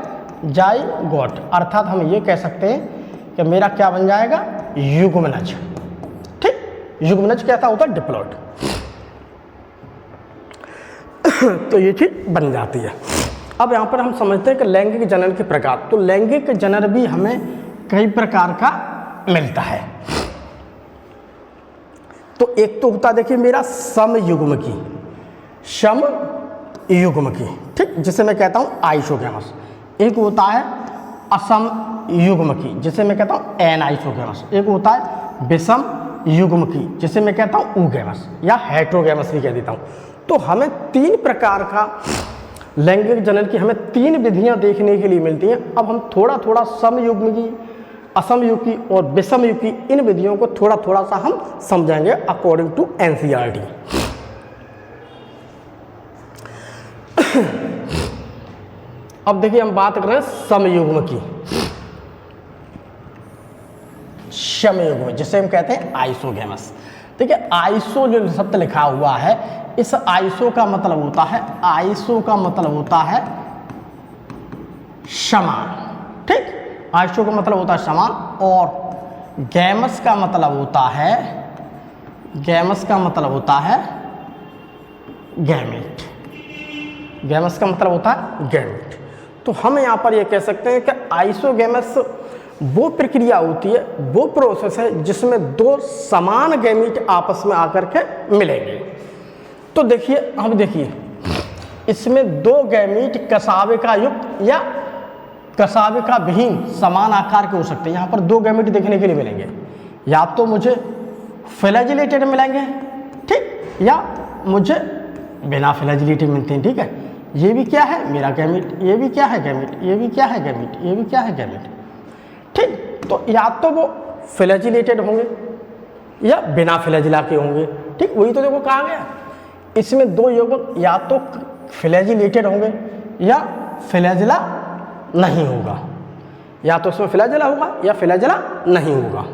जाइगोट। अर्थात हम ये कह सकते हैं कि मेरा क्या बन जाएगा? युग्मनज, ठीक। युग्मनज कैसा होता है? डिप्लॉइड। तो ये चीज़ बन जाती है। अब यहाँ पर हम समझते हैं कि लैंगिक जनन के प्रकार। तो लैंगिक जनन भी हमें कई प्रकार का मिलता है। तो एक तो होता देखिए मेरा समयुग्मकी, समयुग्मकी, ठीक, जिसे मैं कहता हूँ आइसोगैमस। एक होता है असमयुग्मकी, जिसे मैं कहता हूँ एनाइसोगैमस। एक होता है विषम युग्मकी, जिसे मैं कहता हूँ ऊगैमस या हेटेरोगैमस भी कह देता हूँ। तो हमें 3 प्रकार का लैंगिक जनन की हमें 3 विधियां देखने के लिए मिलती हैं। अब हम थोड़ा थोड़ा समयुग्मकी, असमयुग्मकी और विषमयुग्मकी, इन विधियों को थोड़ा थोड़ा सा हम समझेंगे अकॉर्डिंग टू एनसीईआरटी। अब देखिए हम बात कर रहे हैं समयुग्मकी, समयुग्म, जिसे हम कहते हैं आइसोगैमस। देखिए आइसो जो शब्द लिखा हुआ है, इस आइसो का मतलब होता है, आइसो का मतलब होता है समान, ठीक, आइसो का मतलब होता है समान। और गैमस का मतलब होता है, गैमस का मतलब होता है गैमेट, गैमस का मतलब होता है गैमेट। तो हम यहाँ पर ये कह सकते हैं कि आइसोगैमस वो प्रक्रिया होती है, वो प्रोसेस है जिसमें 2 समान गैमीट आपस में आकर के मिलेंगे। तो देखिए अब देखिए इसमें 2 गैमीट कसाविका युक्त या कसाविका विहीन समान आकार के हो सकते हैं। यहाँ पर 2 गैमीट देखने के लिए मिलेंगे, या तो मुझे फ्लैजिलेटेड मिलेंगे, ठीक, या मुझे बिना फ्लैजिलेटेड मिलते हैं, ठीक है। ये भी क्या है मेरा गैमीट, ये भी क्या है गैमीट, ये भी क्या है गैमीट, ये भी क्या है गैमीट, ठीक। तो या तो वो फ्लैजिलेटेड होंगे या बिना फ्लैजिला के होंगे, ठीक। वही तो देखो कहा गया, इसमें 2 यौगिक या तो फ्लैजिलेटेड होंगे या फ्लैजिला नहीं होगा, या तो उसमें फ्लैजिला होगा या फ्लैजिला नहीं होगा।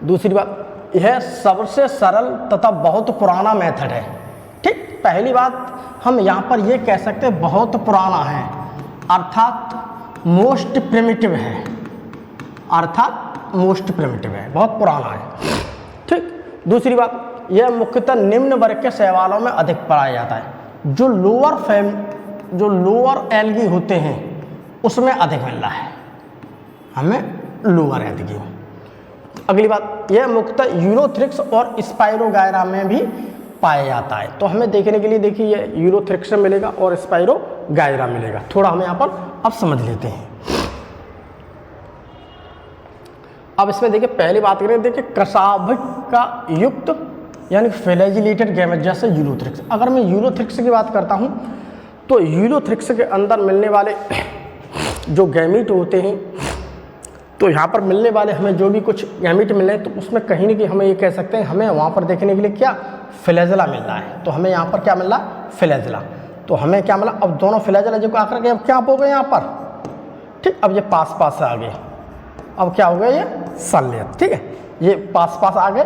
दूसरी बात यह सबसे सरल तथा बहुत पुराना मेथड है, ठीक। पहली बात हम यहाँ पर ये कह सकते हैं बहुत पुराना है, अर्थात मोस्ट प्रिमिटिव है, अर्थात मोस्ट प्रिमिटिव है, बहुत पुराना है, ठीक। दूसरी बात यह मुख्यतः निम्न वर्ग के शैवालों में अधिक पाया जाता है, जो लोअर एल्गी होते हैं उसमें अधिक मिल रहा है हमें लोअर एल्गी। अगली बात यह मुख्यतः यूरोथ्रिक्स और स्पाइरोगायरा में भी पाया जाता है। तो हमें देखने के लिए देखिए ये यूरोथ्रिक्स मिलेगा और स्पाइरोगायरा मिलेगा। थोड़ा हम यहाँ पर अब समझ लेते हैं। अब इसमें देखिए पहली बात करें, देखिए कसाविका युक्त यानी फ्लैजिलेटेड गैमेट जैसे यूरोथ्रिक्स। अगर मैं यूरोथ्रिक्स की बात करता हूँ तो यूरोथ्रिक्स के अंदर मिलने वाले जो गैमीट होते हैं, तो यहाँ पर मिलने वाले हमें जो भी कुछ गैमीट मिले तो उसमें कहीं ना कहीं हमें ये कह सकते हैं हमें वहाँ पर देखने के लिए क्या फ्लैजिला मिल रहा है। तो हमें यहाँ पर क्या मिल रहा है फ्लैजिला। तो हमें क्या मिला, अब दोनों फ्लैजिला जो आकर के अब क्या हो गए यहाँ पर, ठीक। अब ये पास पास से आ गए, अब क्या हो गया ये संलेत, ठीक है। ये पास पास आ गए,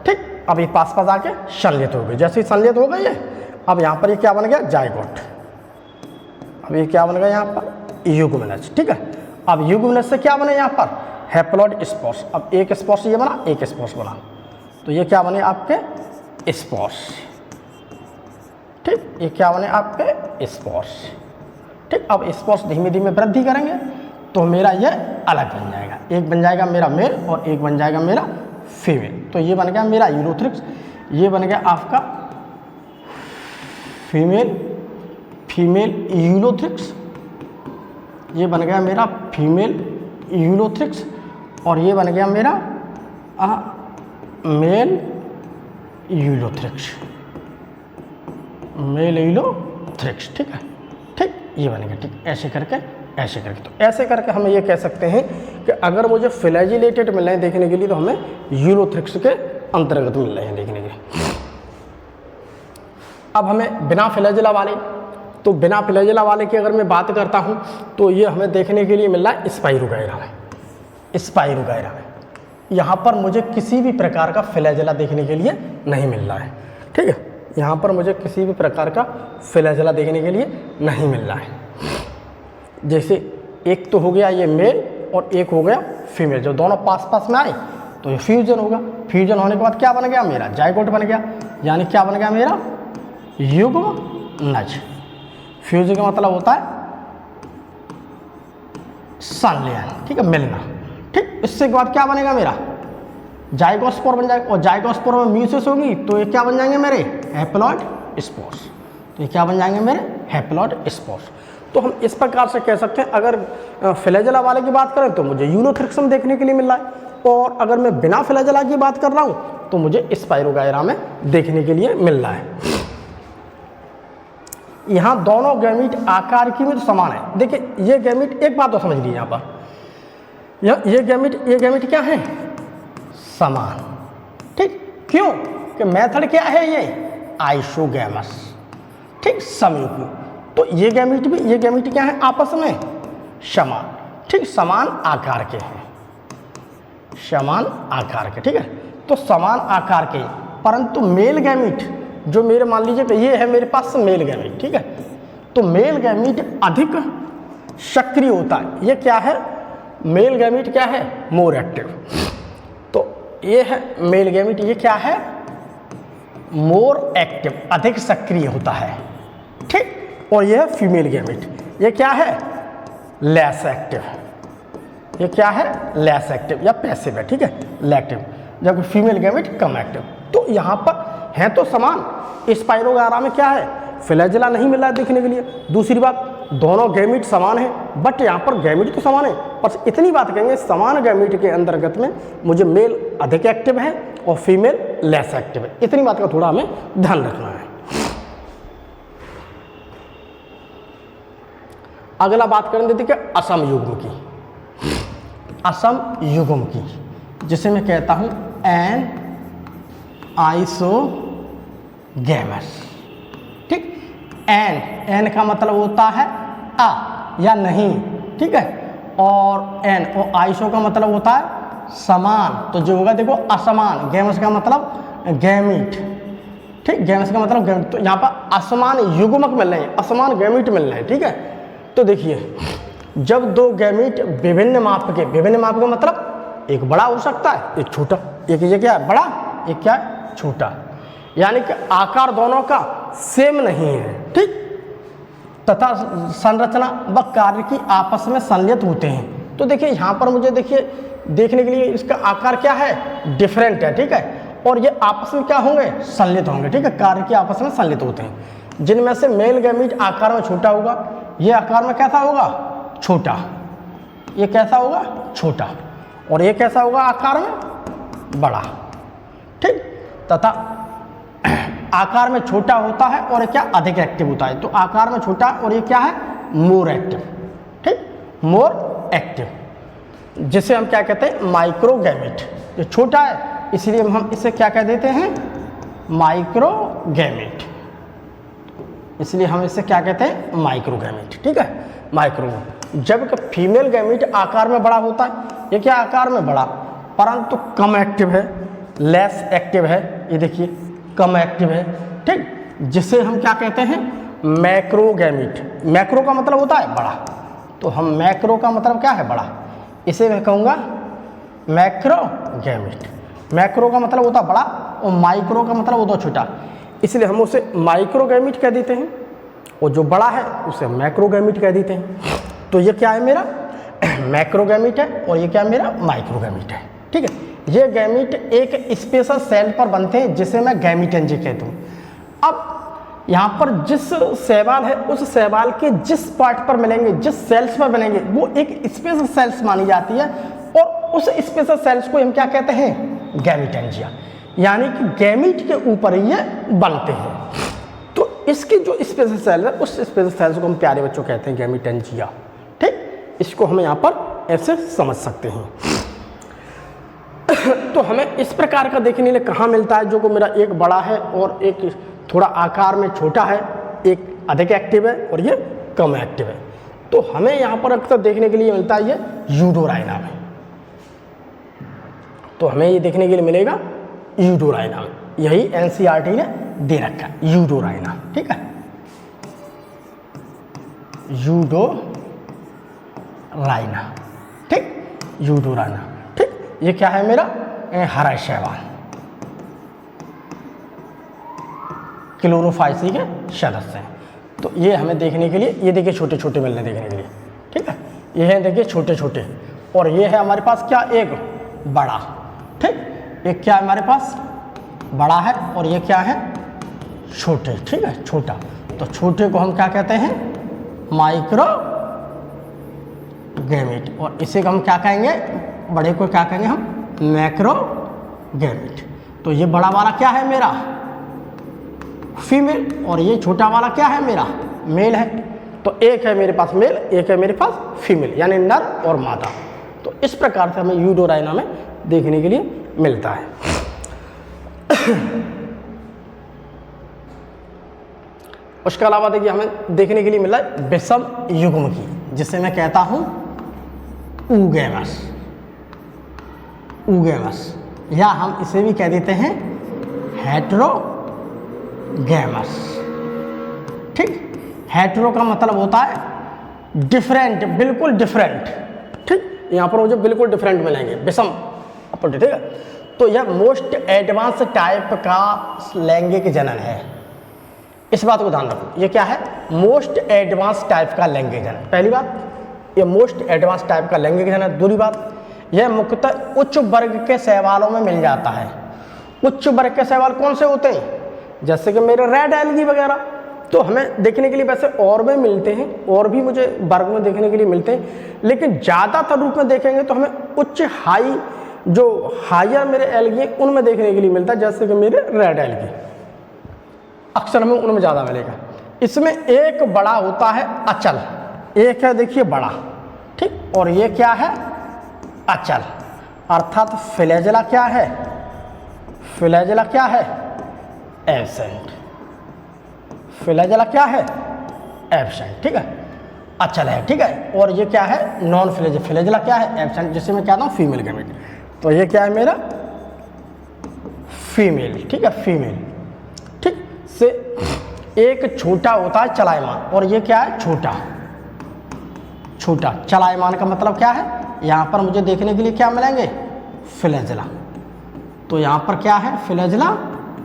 ठीक। अब ये पास पास आके संलेत हो गए। जैसे ही संलेत हो गए ये, अब यहाँ पर ये क्या बन गया जाइगोट। अब ये क्या बन गया यहाँ पर युग्मनज, ठीक है। अब युग्मनज से क्या बने यहाँ पर हैप्लॉइड स्पोर्स। अब एक स्पोर्स ये बना, एक स्पोर्स बना, तो ये क्या बने आपके स्पोर्स, ठीक। ये क्या बने आपके स्पोर्स, ठीक। अब स्पोर्स धीमे धीमे वृद्धि करेंगे तो मेरा ये अलग बन जाएगा, एक बन जाएगा मेरा मेल और एक बन जाएगा मेरा फीमेल। तो ये बन गया मेरा यूरोथ्रिक्स, ये बन गया आपका फीमेल यूरोथ्रिक्स, ये बन गया मेरा फीमेल यूरोथ्रिक्स, और ये बन गया मेरा मेल यूरोथ्रिक्स, मेल यूरोथ्रिक्स, ठीक है, ठीक। ये बन गया, ठीक। ऐसे करके तो ऐसे करके हम ये कह सकते हैं कि अगर मुझे फ्लैजिलेटेड मिल रहे हैं देखने के लिए तो हमें यूरोथ्रिक्स के अंतर्गत मिल रहे हैं देखने के लिए। अब हमें बिना फ्लैजिला वाले, तो बिना फ्लैजिला वाले की अगर मैं बात करता हूं तो ये हमें देखने के लिए मिल रहा है स्पाइरोगायरा में। यहाँ पर मुझे किसी भी प्रकार का फ्लैजिला देखने के लिए नहीं मिल रहा है, ठीक है। यहाँ पर मुझे किसी भी प्रकार का फ्लैजिला देखने के लिए नहीं मिल रहा है। जैसे एक तो हो गया ये मेल और एक हो गया फीमेल, जो दोनों पास पास में आए तो ये फ्यूजन होगा। फ्यूजन होने के बाद क्या बन गया मेरा जाइगोट बन गया। यानी क्या बन गया मेरा युग्म नज। फ्यूज का मतलब होता है संलयन, ठीक है, मिलना। ठीक, इससे के बाद क्या बनेगा मेरा जाइगोस्पोर बन जाएगा, और जाइगोस्पोर में म्यूसिस होगी तो ये क्या बन जाएंगे मेरे हैप्लॉइड स्पोर्स। तो ये क्या बन जाएंगे मेरे हैप्लॉइड स्पोर्स। तो हम इस प्रकार से कह सकते हैं, अगर फ्लैजेला वाले की बात करें तो मुझे यूलोथ्रिक्सम देखने के लिए मिल रहा है, और अगर मैं बिना फ्लैजेला की बात कर रहा हूँ तो मुझे स्पाइरोगायरा में देखने के लिए मिल रहा है। यहाँ दोनों गैमीट आकार की में तो समान है। देखिए ये गैमीट, एक बात तो समझ लीजिए यहाँ पर, ये गैमीट क्या है समान। ठीक, क्यों कि मेथड क्या है ये आइसोगैमस, ठीक, समयुग्मी। तो ये गैमीट क्या है आपस में समान, ठीक, समान आकार के हैं, समान आकार के, ठीक है। तो समान आकार के, परंतु मेल गैमीट जो मेरे मान लीजिए कि ये है मेरे पास मेल गैमीट, ठीक है, तो मेल गैमीट अधिक सक्रिय होता है। ये क्या है मेल गैमीट क्या है मोर एक्टिव। तो ये है मेल गैमीट, ये क्या है मोर एक्टिव, अधिक सक्रिय होता है, ठीक। और ये है फीमेल गैमीट, ये क्या है लेस एक्टिव, ये क्या है लेस एक्टिव या पैसिव है, ठीक है, लैक्टिव, जबकि फीमेल गैमीट कम एक्टिव। तो यहाँ पर है तो समान, स्पाइरोगायरा में क्या है फ्लैजेला नहीं मिल रहा है देखने के लिए। दूसरी बात दोनों गैमीट समान है, बट यहाँ पर गैमीट तो समान है, पर इतनी बात कहेंगे समान गैमीट के अंतर्गत में मुझे मेल अधिक एक्टिव है और फीमेल लेस एक्टिव है। इतनी बात का थोड़ा हमें ध्यान रखना है। अगला बात करें देखिए असम युग्म की, असम युग्म की, जिसे मैं कहता हूं एन आइसोगैमस, ठीक। एन का मतलब होता है आ या नहीं, ठीक है, और एन और आइसो का मतलब होता है समान। तो जो होगा देखो असमान, गैमस का मतलब गैमीट, ठीक, गैमस का मतलब गैमीट। तो यहाँ पर असमान युग्मक मिल रहे हैं, असमान गैमीट मिल रहे हैं, ठीक है। तो देखिए जब दो गैमीट विभिन्न माप के मतलब एक बड़ा हो सकता है एक छोटा, एक ये क्या है बड़ा, एक क्या है छोटा, यानी कि आकार दोनों का सेम नहीं है, ठीक, तथा संरचना व कार्य की आपस में संलित होते हैं। तो देखिए यहाँ पर मुझे देखिए देखने के लिए इसका आकार क्या है डिफरेंट है, ठीक है, और ये आपस में क्या होंगे संलित होंगे, ठीक है, कार्य की आपस में संलित होते हैं। जिनमें से मेल गैमीट आकार में छोटा होगा, ये आकार में कैसा होगा छोटा, ये कैसा होगा छोटा, और ये कैसा होगा आकार में बड़ा, ठीक, तथा आकार में छोटा होता है और क्या अधिक एक्टिव होता है। तो आकार में छोटा और ये क्या है मोर एक्टिव, ठीक, मोर एक्टिव, जिसे हम क्या कहते हैं माइक्रोगैमीट। ये छोटा है इसलिए हम इसे क्या कह देते हैं माइक्रोगैमीट, इसलिए हम इसे क्या कहते हैं माइक्रोगैमीट, ठीक है, माइक्रो। जबकि फीमेल गैमीट आकार में बड़ा होता है, ये क्या आकार में बड़ा परंतु कम एक्टिव है, लेस एक्टिव है, ये देखिए कम एक्टिव है, ठीक, जिसे हम क्या कहते हैं मैक्रोगैमीट। मैक्रो का मतलब होता है बड़ा, तो हम मैक्रो का मतलब क्या है बड़ा, इसे मैं कहूँगा मैक्रोगैमीट। मैक्रो का मतलब होता है बड़ा और माइक्रो का मतलब होता है छोटा, इसलिए हम उसे माइक्रोगैमीट कह देते हैं, और जो बड़ा है उसे मैक्रोगैमीट कह देते हैं। तो ये क्या है मेरा मैक्रोगैमीट है और ये क्या मेरा माइक्रोगैमीट है, ठीक है। ये गैमीट एक स्पेशल सेल पर बनते हैं जिसे मैं गैमीटेंजी कहता हूँ। अब यहाँ पर जिस शैवाल है उस शैवाल के जिस पार्ट पर मिलेंगे, जिस सेल्स पर बनेंगे, वो एक स्पेशल सेल्स मानी जाती है, और उस स्पेशल सेल्स को हम क्या कहते हैं गैमीटेंजिया, यानी कि गैमीट के ऊपर ये बनते हैं। तो इसकी जो स्पेशल सेल है उस स्पेशल सेल्स को हम प्यारे बच्चों कहते हैं गैमीटेंजिया, ठीक। इसको हम यहाँ पर ऐसे समझ सकते हैं। तो हमें इस प्रकार का देखने के लिए कहाँ मिलता है, जो को मेरा एक बड़ा है और एक थोड़ा आकार में छोटा है, एक अधिक एक्टिव है और ये कम एक्टिव है। तो हमें यहाँ पर अक्सर देखने के लिए मिलता है ये यूडोराइना में, तो हमें ये देखने के लिए मिलेगा यूडोराइना में, यही एनसीईआरटी ने दे रखा है यूडोराइना, ठीक है, यूडोराइना, ठीक, यूडोराइना, ठीक। ये क्या है मेरा हरा शैवाल, क्लोरोफाइसी के सदस्य हैं। तो ये हमें देखने के लिए, ये देखिए छोटे छोटे मिल रहे हैं देखने के लिए, ठीक है, ये है देखिए छोटे छोटे, और ये है हमारे पास क्या, एक बड़ा, ठीक, एक क्या है हमारे पास बड़ा है और ये क्या है छोटे, ठीक है, छोटा। तो छोटे को हम क्या कहते हैं, माइक्रो गैमेट, और इसे को हम क्या कहेंगे, बड़े को क्या कहेंगे हम, मैक्रो गैमेट। तो ये बड़ा वाला क्या है मेरा, फीमेल, और ये छोटा वाला क्या है मेरा, मेल है। तो एक है मेरे पास मेल, एक है मेरे पास फीमेल, यानी नर और मादा। तो इस प्रकार से हमें यूडोराइना में देखने के लिए मिलता है। उसके अलावा देखिए हमें देखने के लिए मिला है विषम युग्म की, जिसे मैं कहता हूं ऊगैमस, ऊगैमस, या हम इसे भी कह देते हैं हेटेरोगैमस, ठीक। हेटेरो का मतलब होता है डिफरेंट, बिल्कुल डिफरेंट, ठीक। यहाँ पर मुझे बिल्कुल डिफरेंट मिलेंगे, विषम अपोजिट, ठीक है। तो यह मोस्ट एडवांस टाइप का लैंगिक जनन है, इस बात को ध्यान रखो। ये क्या है, मोस्ट एडवांस टाइप का लैंगिक जनन, पहली बात, ये मोस्ट एडवांस टाइप का लैंगिक जनन। दूसरी बात, यह मुख्यतः उच्च वर्ग के शैवालों में मिल जाता है। उच्च वर्ग के शैवाल कौन से होते हैं, जैसे कि मेरे रेड एल्गी वगैरह, तो हमें देखने के लिए वैसे और भी मिलते हैं, और भी मुझे वर्ग में देखने के लिए मिलते हैं, लेकिन ज़्यादातर रूप में देखेंगे तो हमें उच्च हाई, जो हायर मेरे एल्गी उनमें देखने के लिए मिलता है, जैसे कि मेरे रेड एल्गी, अक्सर हमें उनमें ज़्यादा मिलेगा। इसमें एक बड़ा होता है अचल, एक है देखिए बड़ा, ठीक, और ये क्या है अचल, अर्थात फ्लैजेला क्या है, फ्लैजेला क्या है एब्सेंट, फ्लैजेला क्या है एब्सेंट, ठीक है, अचल है, ठीक है। और ये क्या है नॉन फ्लैजेला, फ्लैजेला क्या है एब्सेंट, जिसे मैं कहता हूँ फीमेल गैमेट। तो ये क्या है मेरा फीमेल, ठीक है, फीमेल, ठीक। से एक छोटा होता है चलायमान, और ये क्या है छोटा, छोटा चलायमान का मतलब क्या है, यहाँ पर मुझे देखने के लिए क्या मिलेंगे फ्लैजेला। तो यहाँ पर क्या है फ्लैजेला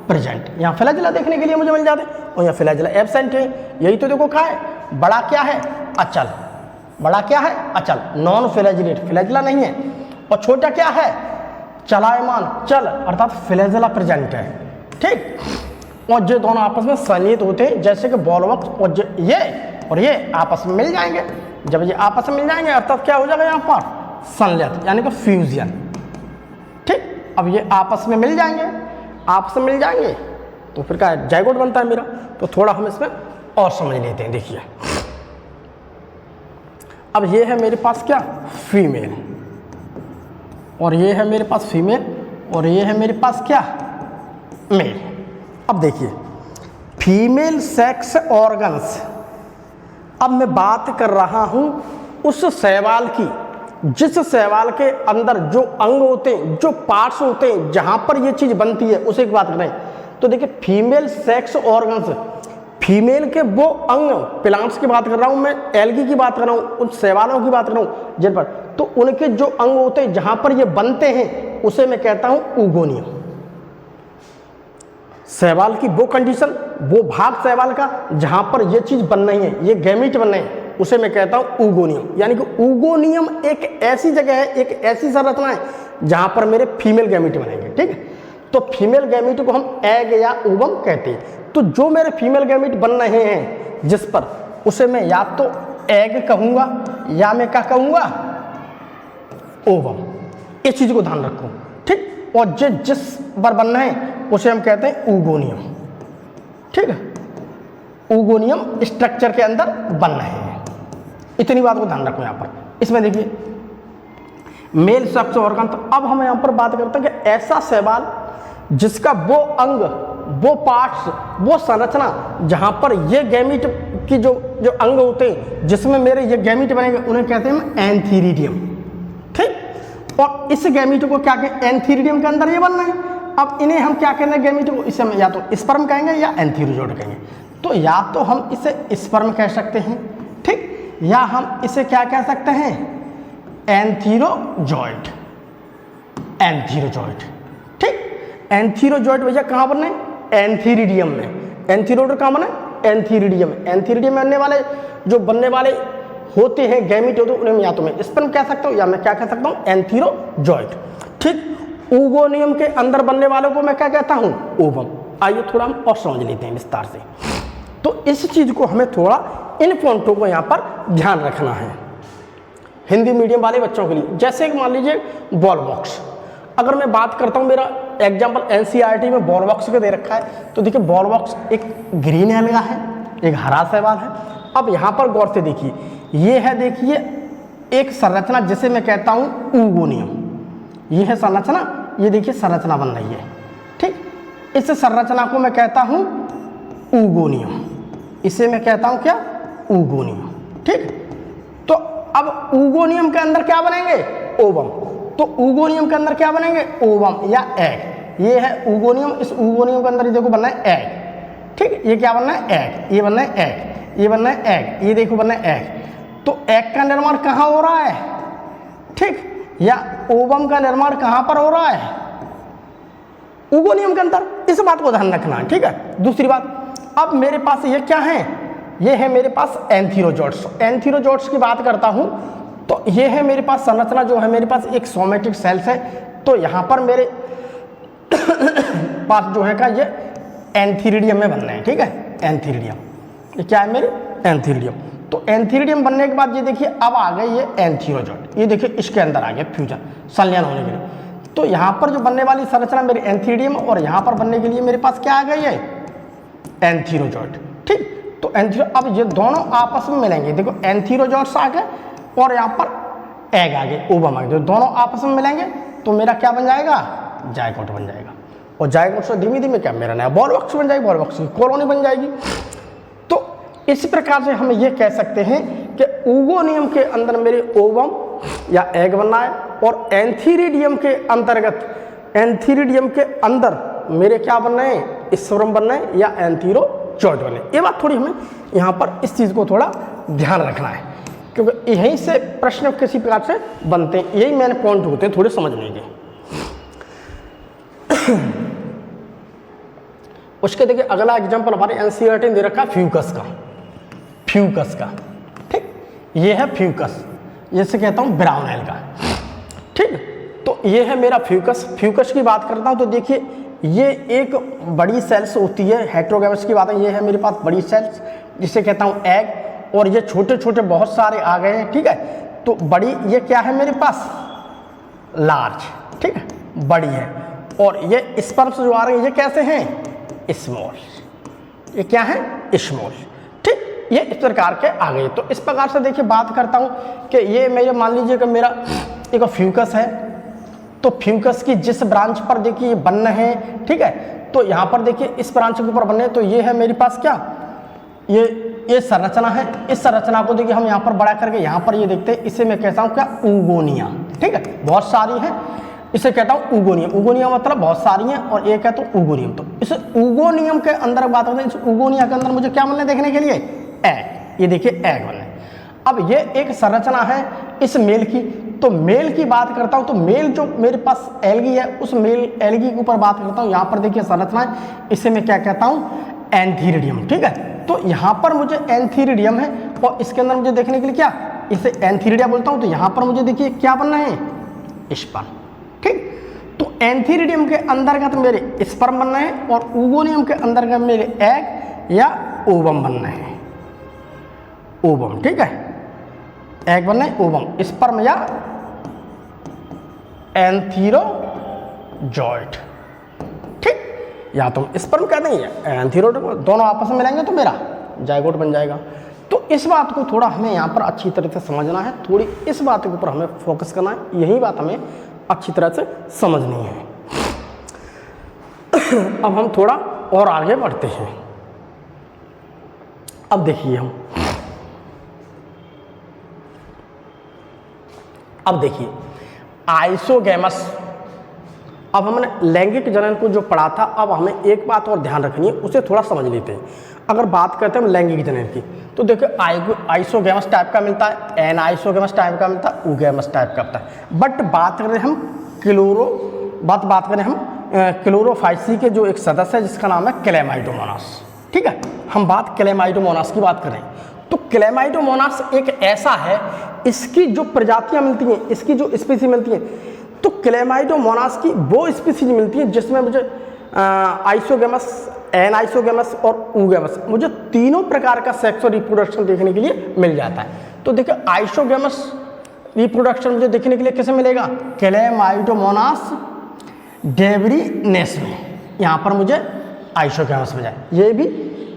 प्रेजेंट, यहाँ फ्लैजेला देखने के लिए मुझे मिल जाते हैं, और यहाँ फ्लैजेला एब्सेंट है। यही तो देखो क्या है, बड़ा क्या है अचल, बड़ा क्या है अचल, नॉन फ्लैजिलेट, फ्लैजेला नहीं है, और छोटा क्या है चलायमान, चल, अर्थात फ्लैजेला प्रेजेंट है, ठीक। और ये दोनों आपस में संयुक्त होते हैं, जैसे कि बॉलवक्स, और ये आपस में मिल जाएंगे। जब ये आपस में मिल जाएंगे अर्थात क्या हो जाएगा यहाँ पर संलयन, यानी कि फ्यूजन, ठीक। अब ये आपस में मिल जाएंगे, आपस में मिल जाएंगे तो फिर क्या जाइगोट बनता है मेरा। तो थोड़ा हम इसमें और समझ लेते हैं। देखिए अब ये है मेरे पास क्या फीमेल, और ये है मेरे पास फीमेल, और ये है मेरे पास क्या मेल। अब देखिए फीमेल सेक्स ऑर्गन्स, अब मैं बात कर रहा हूं उस शैवाल की जिस शैवाल के अंदर जो अंग होते हैं, जो पार्ट्स होते हैं, जहां पर ये चीज बनती है उसे की बात करें। तो देखिए फीमेल सेक्स ऑर्गन्स, फीमेल के वो अंग, प्लांट्स की बात कर रहा हूं मैं, एल्गी की बात कर रहा हूं, उन शैवालों की बात कर रहा हूं जिन पर, तो उनके जो अंग होते हैं जहां पर ये बनते हैं उसे मैं कहता हूं ऊगोनियम। शैवाल की वो कंडीशन, वो भाग शैवाल का जहां पर ये चीज बन रही है, ये गैमीट बन रहे हैं, उसे मैं कहता हूं ऊगोनियम। यानी कि ऊगोनियम एक ऐसी जगह है, एक ऐसी संरचना है जहां पर मेरे फीमेल गैमीट बनेंगे, ठीक है। तो फीमेल गैमीट को हम एग या ओवम कहते हैं। तो जो मेरे फीमेल गैमीट बन रहे हैं जिस पर, उसे मैं या तो एग कहूंगा या मैं क्या कहूंगा ओवम। इस चीज को ध्यान रखो, ठीक। और जिस पर बनना है उसे हम कहते हैं ऊगोनियम, ठीक है। ऊगोनियम स्ट्रक्चर के अंदर बन रहे हैं, इतनी बात को ध्यान रखो यहाँ पर। इसमें देखिए मेल सेक्स ऑर्गन, तो अब हम यहाँ पर बात करते हैं कि ऐसा शैवाल जिसका वो अंग, वो पार्ट्स, वो संरचना जहाँ पर ये गैमीट की जो अंग होते हैं जिसमें मेरे ये गैमीट बनेंगे, उन्हें कहते हैं एंथीरिडियम, ठीक। और इस गैमीट को क्या कहें, एंथीरिडियम के अंदर ये बनना है। अब इन्हें हम क्या कहेंगे गैमीट को, इसे हम या तो स्पर्म कहेंगे या एंथीरोजोइड कहेंगे। तो या तो हम इसे स्पर्म कह सकते हैं, ठीक, या हम इसे क्या कह सकते हैं एंथीरोजोइड, एंथीरोजोइड, ठीक। एंथीरोजोइड भैया कहाँ बने, एंथीरिडियम में। एंथीरोडर का माने एंथीरिडियम। एंथीरिडियम में बनने वाले होते हैं गैमीट होते हैं, उन्हें या तो मैं स्पर्म कह सकता हूँ या मैं क्या कह सकता हूँ, एंथीरोजॉइट। ठीक, ओगोनियम के अंदर बनने वालों को मैं क्या कहता हूँ, ओवम। आइए थोड़ा हम और समझ लेते हैं विस्तार से। तो इस चीज को हमें थोड़ा इन पॉइंटों को यहाँ पर ध्यान रखना है हिंदी मीडियम वाले बच्चों के लिए। जैसे कि मान लीजिए बॉल बॉक्स, अगर मैं बात करता हूँ, मेरा एग्जाम्पल एनसीईआरटी में बॉल बॉक्स का दे रखा है, तो देखिए बॉल बॉक्स एक ग्रीन एल्गा है, एक हरा शैवाल है। अब यहाँ पर गौर से देखिए, ये है देखिए एक संरचना जिसे मैं कहता हूँ ऊगोनियम। ये है संरचना, ये देखिए संरचना बन रही है। ठीक, इस संरचना को मैं कहता हूँ ऊगोनियम, इसे मैं कहता हूँ क्या, ऊगोनियम। ठीक, तो अब ऊगोनियम के अंदर क्या बनेंगे, ओवम। तो ऊगोनियम के अंदर क्या बनेंगे, ओवम या एग। ये है ऊगोनियम, इस ऊगोनियम के अंदर ये देखो बनना है एग। ठीक, ये क्या बनना है, एग। ये बनना है एग, ये बनना है एग, ये देखो बनना है एग। तो एग का निर्माण कहाँ हो रहा है, ठीक, या ओवम का निर्माण कहाँ पर हो रहा है, ऊगोनियम के अंदर। इस बात को ध्यान रखना है। ठीक है, दूसरी बात, अब मेरे पास ये क्या है, ये है मेरे पास एंथीरोजॉट्स। एंथीरोजॉट्स की बात करता हूँ तो ये है मेरे पास संरचना, जो है मेरे पास एक सोमेटिक सेल्स है। तो यहाँ पर मेरे पास जो है का ये एंथीरिडियम में बनना है। ठीक है, एंथीरिडियम, ये क्या है मेरे, एंथीरिडियम। तो एंथीरिडियम बनने के बाद ये देखिए अब आ गए ये एंथीरोजॉट, ये देखिए इसके अंदर आ गया फ्यूजन, संलयन होने के लिए। तो यहाँ पर जो बनने वाली संरचना मेरे एंथीरिडियम, और यहाँ पर बनने के लिए मेरे पास क्या आ गई है, एंथीरोजॉट। ठीक, तो अब ये दोनों आपस में मिलेंगे, देखो एंथीरोजॉट्स आ गए और यहाँ पर एग आ गए, ओवम आ गए। जो दोनों आपस में मिलेंगे तो मेरा क्या बन जाएगा, जायगोट बन जाएगा। और जायगोट से धीमे धीमे क्या मेरा नया बॉल बॉक्स बन जाएगी, बॉल बॉक्स की कॉलोनी बन जाएगी। तो इस प्रकार से हम ये कह सकते हैं कि ऊगोनियम के अंदर मेरे ओवम या एग बनना है, और एंथीरिडियम के अंतर्गत, एंथीरिडियम के अंदर मेरे क्या बनना है, स्पर्म बनना है या एंथीरोजॉइट बनना है। ये बात थोड़ी हमें यहाँ पर इस चीज़ को थोड़ा ध्यान रखना है, क्योंकि यहीं से प्रश्न किसी प्रकार से बनते हैं। यही मैंने पॉइंट होते हैं थोड़े समझने के। उसके देखिए अगला एग्जांपल हमारे एनसीईआरटी ने दे रखा है फ्यूकस का, फ्यूकस का। ठीक, ये है फ्यूकस, जिसे कहता हूँ ब्राउन एल्गा। ठीक, तो ये है मेरा फ्यूकस। फ्यूकस की बात करता हूँ तो देखिए ये एक बड़ी सेल्स होती है, हेटेरोगैमस की बात है। ये है मेरे पास बड़ी सेल्स जिसे कहता हूँ एग, और ये छोटे छोटे बहुत सारे आ गए हैं। ठीक है, तो बड़ी ये क्या है मेरे पास, लार्ज। ठीक है, बड़ी है। और ये स्पर्म्स जो आ रहे हैं ये कैसे हैं, स्मॉल। ये क्या है, स्मॉल। ठीक, ये इस प्रकार के आ गए। तो इस प्रकार से देखिए बात करता हूँ कि ये मेरे मान लीजिए कि मेरा एक फ्यूकस है, तो फ्यूकस की जिस ब्रांच पर देखिए बनना है, ठीक है, तो यहाँ पर देखिए इस ब्रांच के ऊपर बनने, तो ये है मेरे पास क्या, ये संरचना है। इस संरचना को देखिए हम यहाँ पर बड़ा करके यहाँ पर ये देखते हैं, इसे मैं कहता हूँ क्या, ऊगोनिया। ठीक है, बहुत सारी है, इसे कहता हूँ ऊगोनियम। ऊगोनियम मतलब बहुत सारी हैं, और एक है तो ऊगोनियम। तो इस ऊगोनियम के अंदर बात करते हैं, इस ऊगोनिया के अंदर मुझे क्या बनने देखने के लिए, एग। ये देखिए एग बनने। अब ये एक संरचना है इस मेल की। तो मेल की बात करता हूँ तो मेल जो मेरे पास एल्गी है, उस मेल एल्गी के ऊपर बात करता हूँ। यहाँ पर देखिए संरचना है, इसे मैं क्या कहता हूँ, एंथीरिडियम। ठीक है, तो यहाँ पर मुझे एंथीरिडियम है, और इसके अंदर मुझे देखने के लिए क्या, इसे एंथीरिडिया बोलता हूँ। तो यहाँ पर मुझे देखिए क्या बनना है, स्पर्म। ठीक, तो एंथीरिडियम के अंतर्गत मेरे स्पर्म बनना है, और ऊगोनियम के अंतर्गत मेरे एग या ओवम बनना है, ओवम। ठीक है, एग बनना है, ओवम, स्पर्म या एंथीरोजॉइट। ठीक, या तो स्पर्म कहते हैं या एंथीरोजॉइट, दोनों आपस में मिलेंगे तो मेरा जायगोट बन जाएगा। तो इस बात को थोड़ा हमें यहाँ पर अच्छी तरह से समझना है, थोड़ी इस बात के ऊपर हमें फोकस करना है, यही बात हमें अच्छी तरह से समझनी है। अब हम थोड़ा और आगे बढ़ते हैं। अब देखिए अब देखिए आइसोगैमस। अब हमने लैंगिक जनन को जो पढ़ा था, अब हमें एक बात और ध्यान रखनी है, उसे थोड़ा समझ लेते हैं। अगर बात करते हैं हम लैंगिक जनन की, तो देखिए आइसोगैमस टाइप का मिलता है, एन आइसोगैमस टाइप का मिलता है, ऊगैमस टाइप का मिलता है। बट बात करें हम बात करें हम क्लोरोफाइसी के जो एक सदस्य है जिसका नाम है क्लेमाइडोमोनास। ठीक है, हम बात क्लेमाइडोमोनास की बात करें तो क्लेमाइडोमोनास एक ऐसा है, इसकी जो प्रजातियां मिलती हैं, इसकी जो स्पीसी मिलती हैं, तो क्लेमाइडोमोनास की वो स्पीसीज मिलती है जिसमें मुझे आइसोगेमस, एनाइसोगेमस और ऊगेमस, मुझे तीनों प्रकार का सेक्सुअल रिप्रोडक्शन देखने के लिए मिल जाता है। तो देखिए आइसोगेमस रिप्रोडक्शन मुझे देखने के लिए कैसे मिलेगा, क्लेमाइडोमोनास डेवरीनेस में, यहाँ पर मुझे आइसोगेमस मिल जाए, ये भी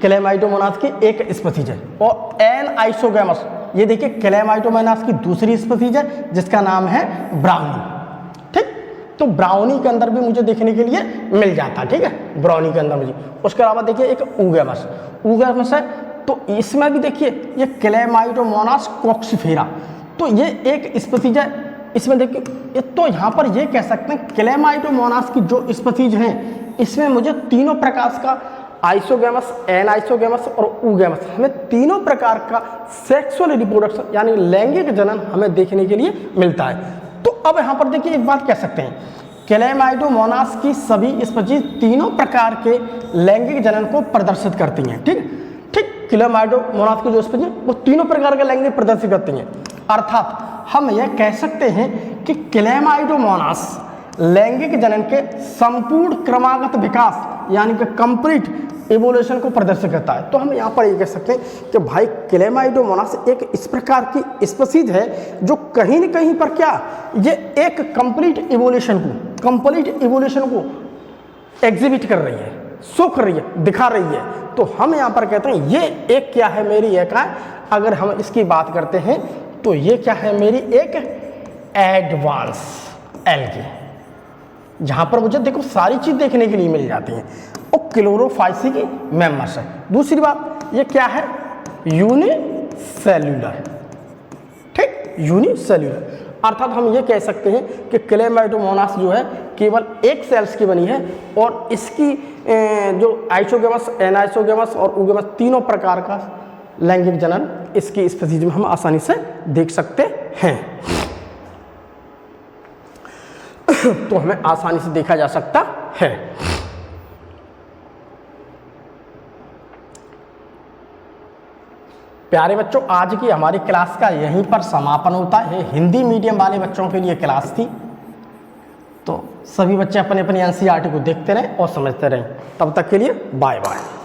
क्लेमाइडोमोनास की एक स्पीसीज है। और एन आइसोगेमस, ये देखिए क्लेमाइडोमोनास की दूसरी स्पीसीज है जिसका नाम है ब्राउनी। ठीक, तो ब्राउनी के अंदर भी मुझे देखने के लिए मिल जाता है। ठीक है, ब्राउनी के अंदर मुझे। उसके अलावा देखिए एक ऊगेमस, ऊगेमस है, तो इसमें भी देखिए ये क्लेमाइडोमोनास कॉक्सीफेरा, तो ये एक स्पीसीज है। इसमें देखिए तो यहाँ पर ये कह सकते हैं क्लेमाइडोमोनास की जो स्पीसीज हैं इसमें मुझे तीनों प्रकार का आइसोगेमस, एनाइसोगेमस और ऊगेमस, हमें तीनों प्रकार का सेक्सुअल रिप्रोडक्शन यानी लैंगिक जनन हमें देखने के लिए मिलता है। तो अब यहाँ पर देखिए एक बात कह सकते हैं, क्लेमाइडोमोनास की सभी स्पीसीज तीनों प्रकार के लैंगिक जनन को प्रदर्शित करती हैं। ठीक ठीक, क्लेमाइडोमोनास की जो स्पीसीज वो तीनों प्रकार के लैंगिक प्रदर्शित करती हैं, अर्थात हम यह कह सकते हैं कि क्लेमाइडोमोनास लैंगिक जनन के संपूर्ण क्रमागत विकास यानी कि कंप्लीट इवोल्यूशन को प्रदर्शित करता है। तो हम यहाँ पर ये कह सकते हैं कि भाई क्लेमाइडोमोनास एक इस प्रकार की स्पीसीज है जो कहीं न कहीं पर क्या, ये एक कंप्लीट इवोल्यूशन को एग्जिबिट कर रही है, शो कर रही है, दिखा रही है। तो हम यहाँ पर कहते हैं ये एक क्या है, मेरी एक है, अगर हम इसकी बात करते हैं तो ये क्या है, मेरी एक एडवांस एल्गी, जहां पर मुझे देखो सारी चीज देखने के लिए मिल जाती हैं, और क्लोरोफाइसी की मेंबर्स है। दूसरी बात ये क्या है, यूनिसेल्यूलर। ठीक, यूनिसेल्यूलर, अर्थात हम ये कह सकते हैं कि क्लेमाइडोमोनास जो है केवल एक सेल्स की बनी है और इसकी जो आइसोगेमस, एनाइसोगेमस और ऊगेमस तीनों प्रकार का लैंगिक जनन इसकी स्पीसीज में हम आसानी से देख सकते हैं। तो हमें आसानी से देखा जा सकता है। प्यारे बच्चों, आज की हमारी क्लास का यहीं पर समापन होता है। हिंदी मीडियम वाले बच्चों के लिए क्लास थी, तो सभी बच्चे अपने अपनी एनसीईआरटी को देखते रहें और समझते रहें। तब तक के लिए बाय बाय।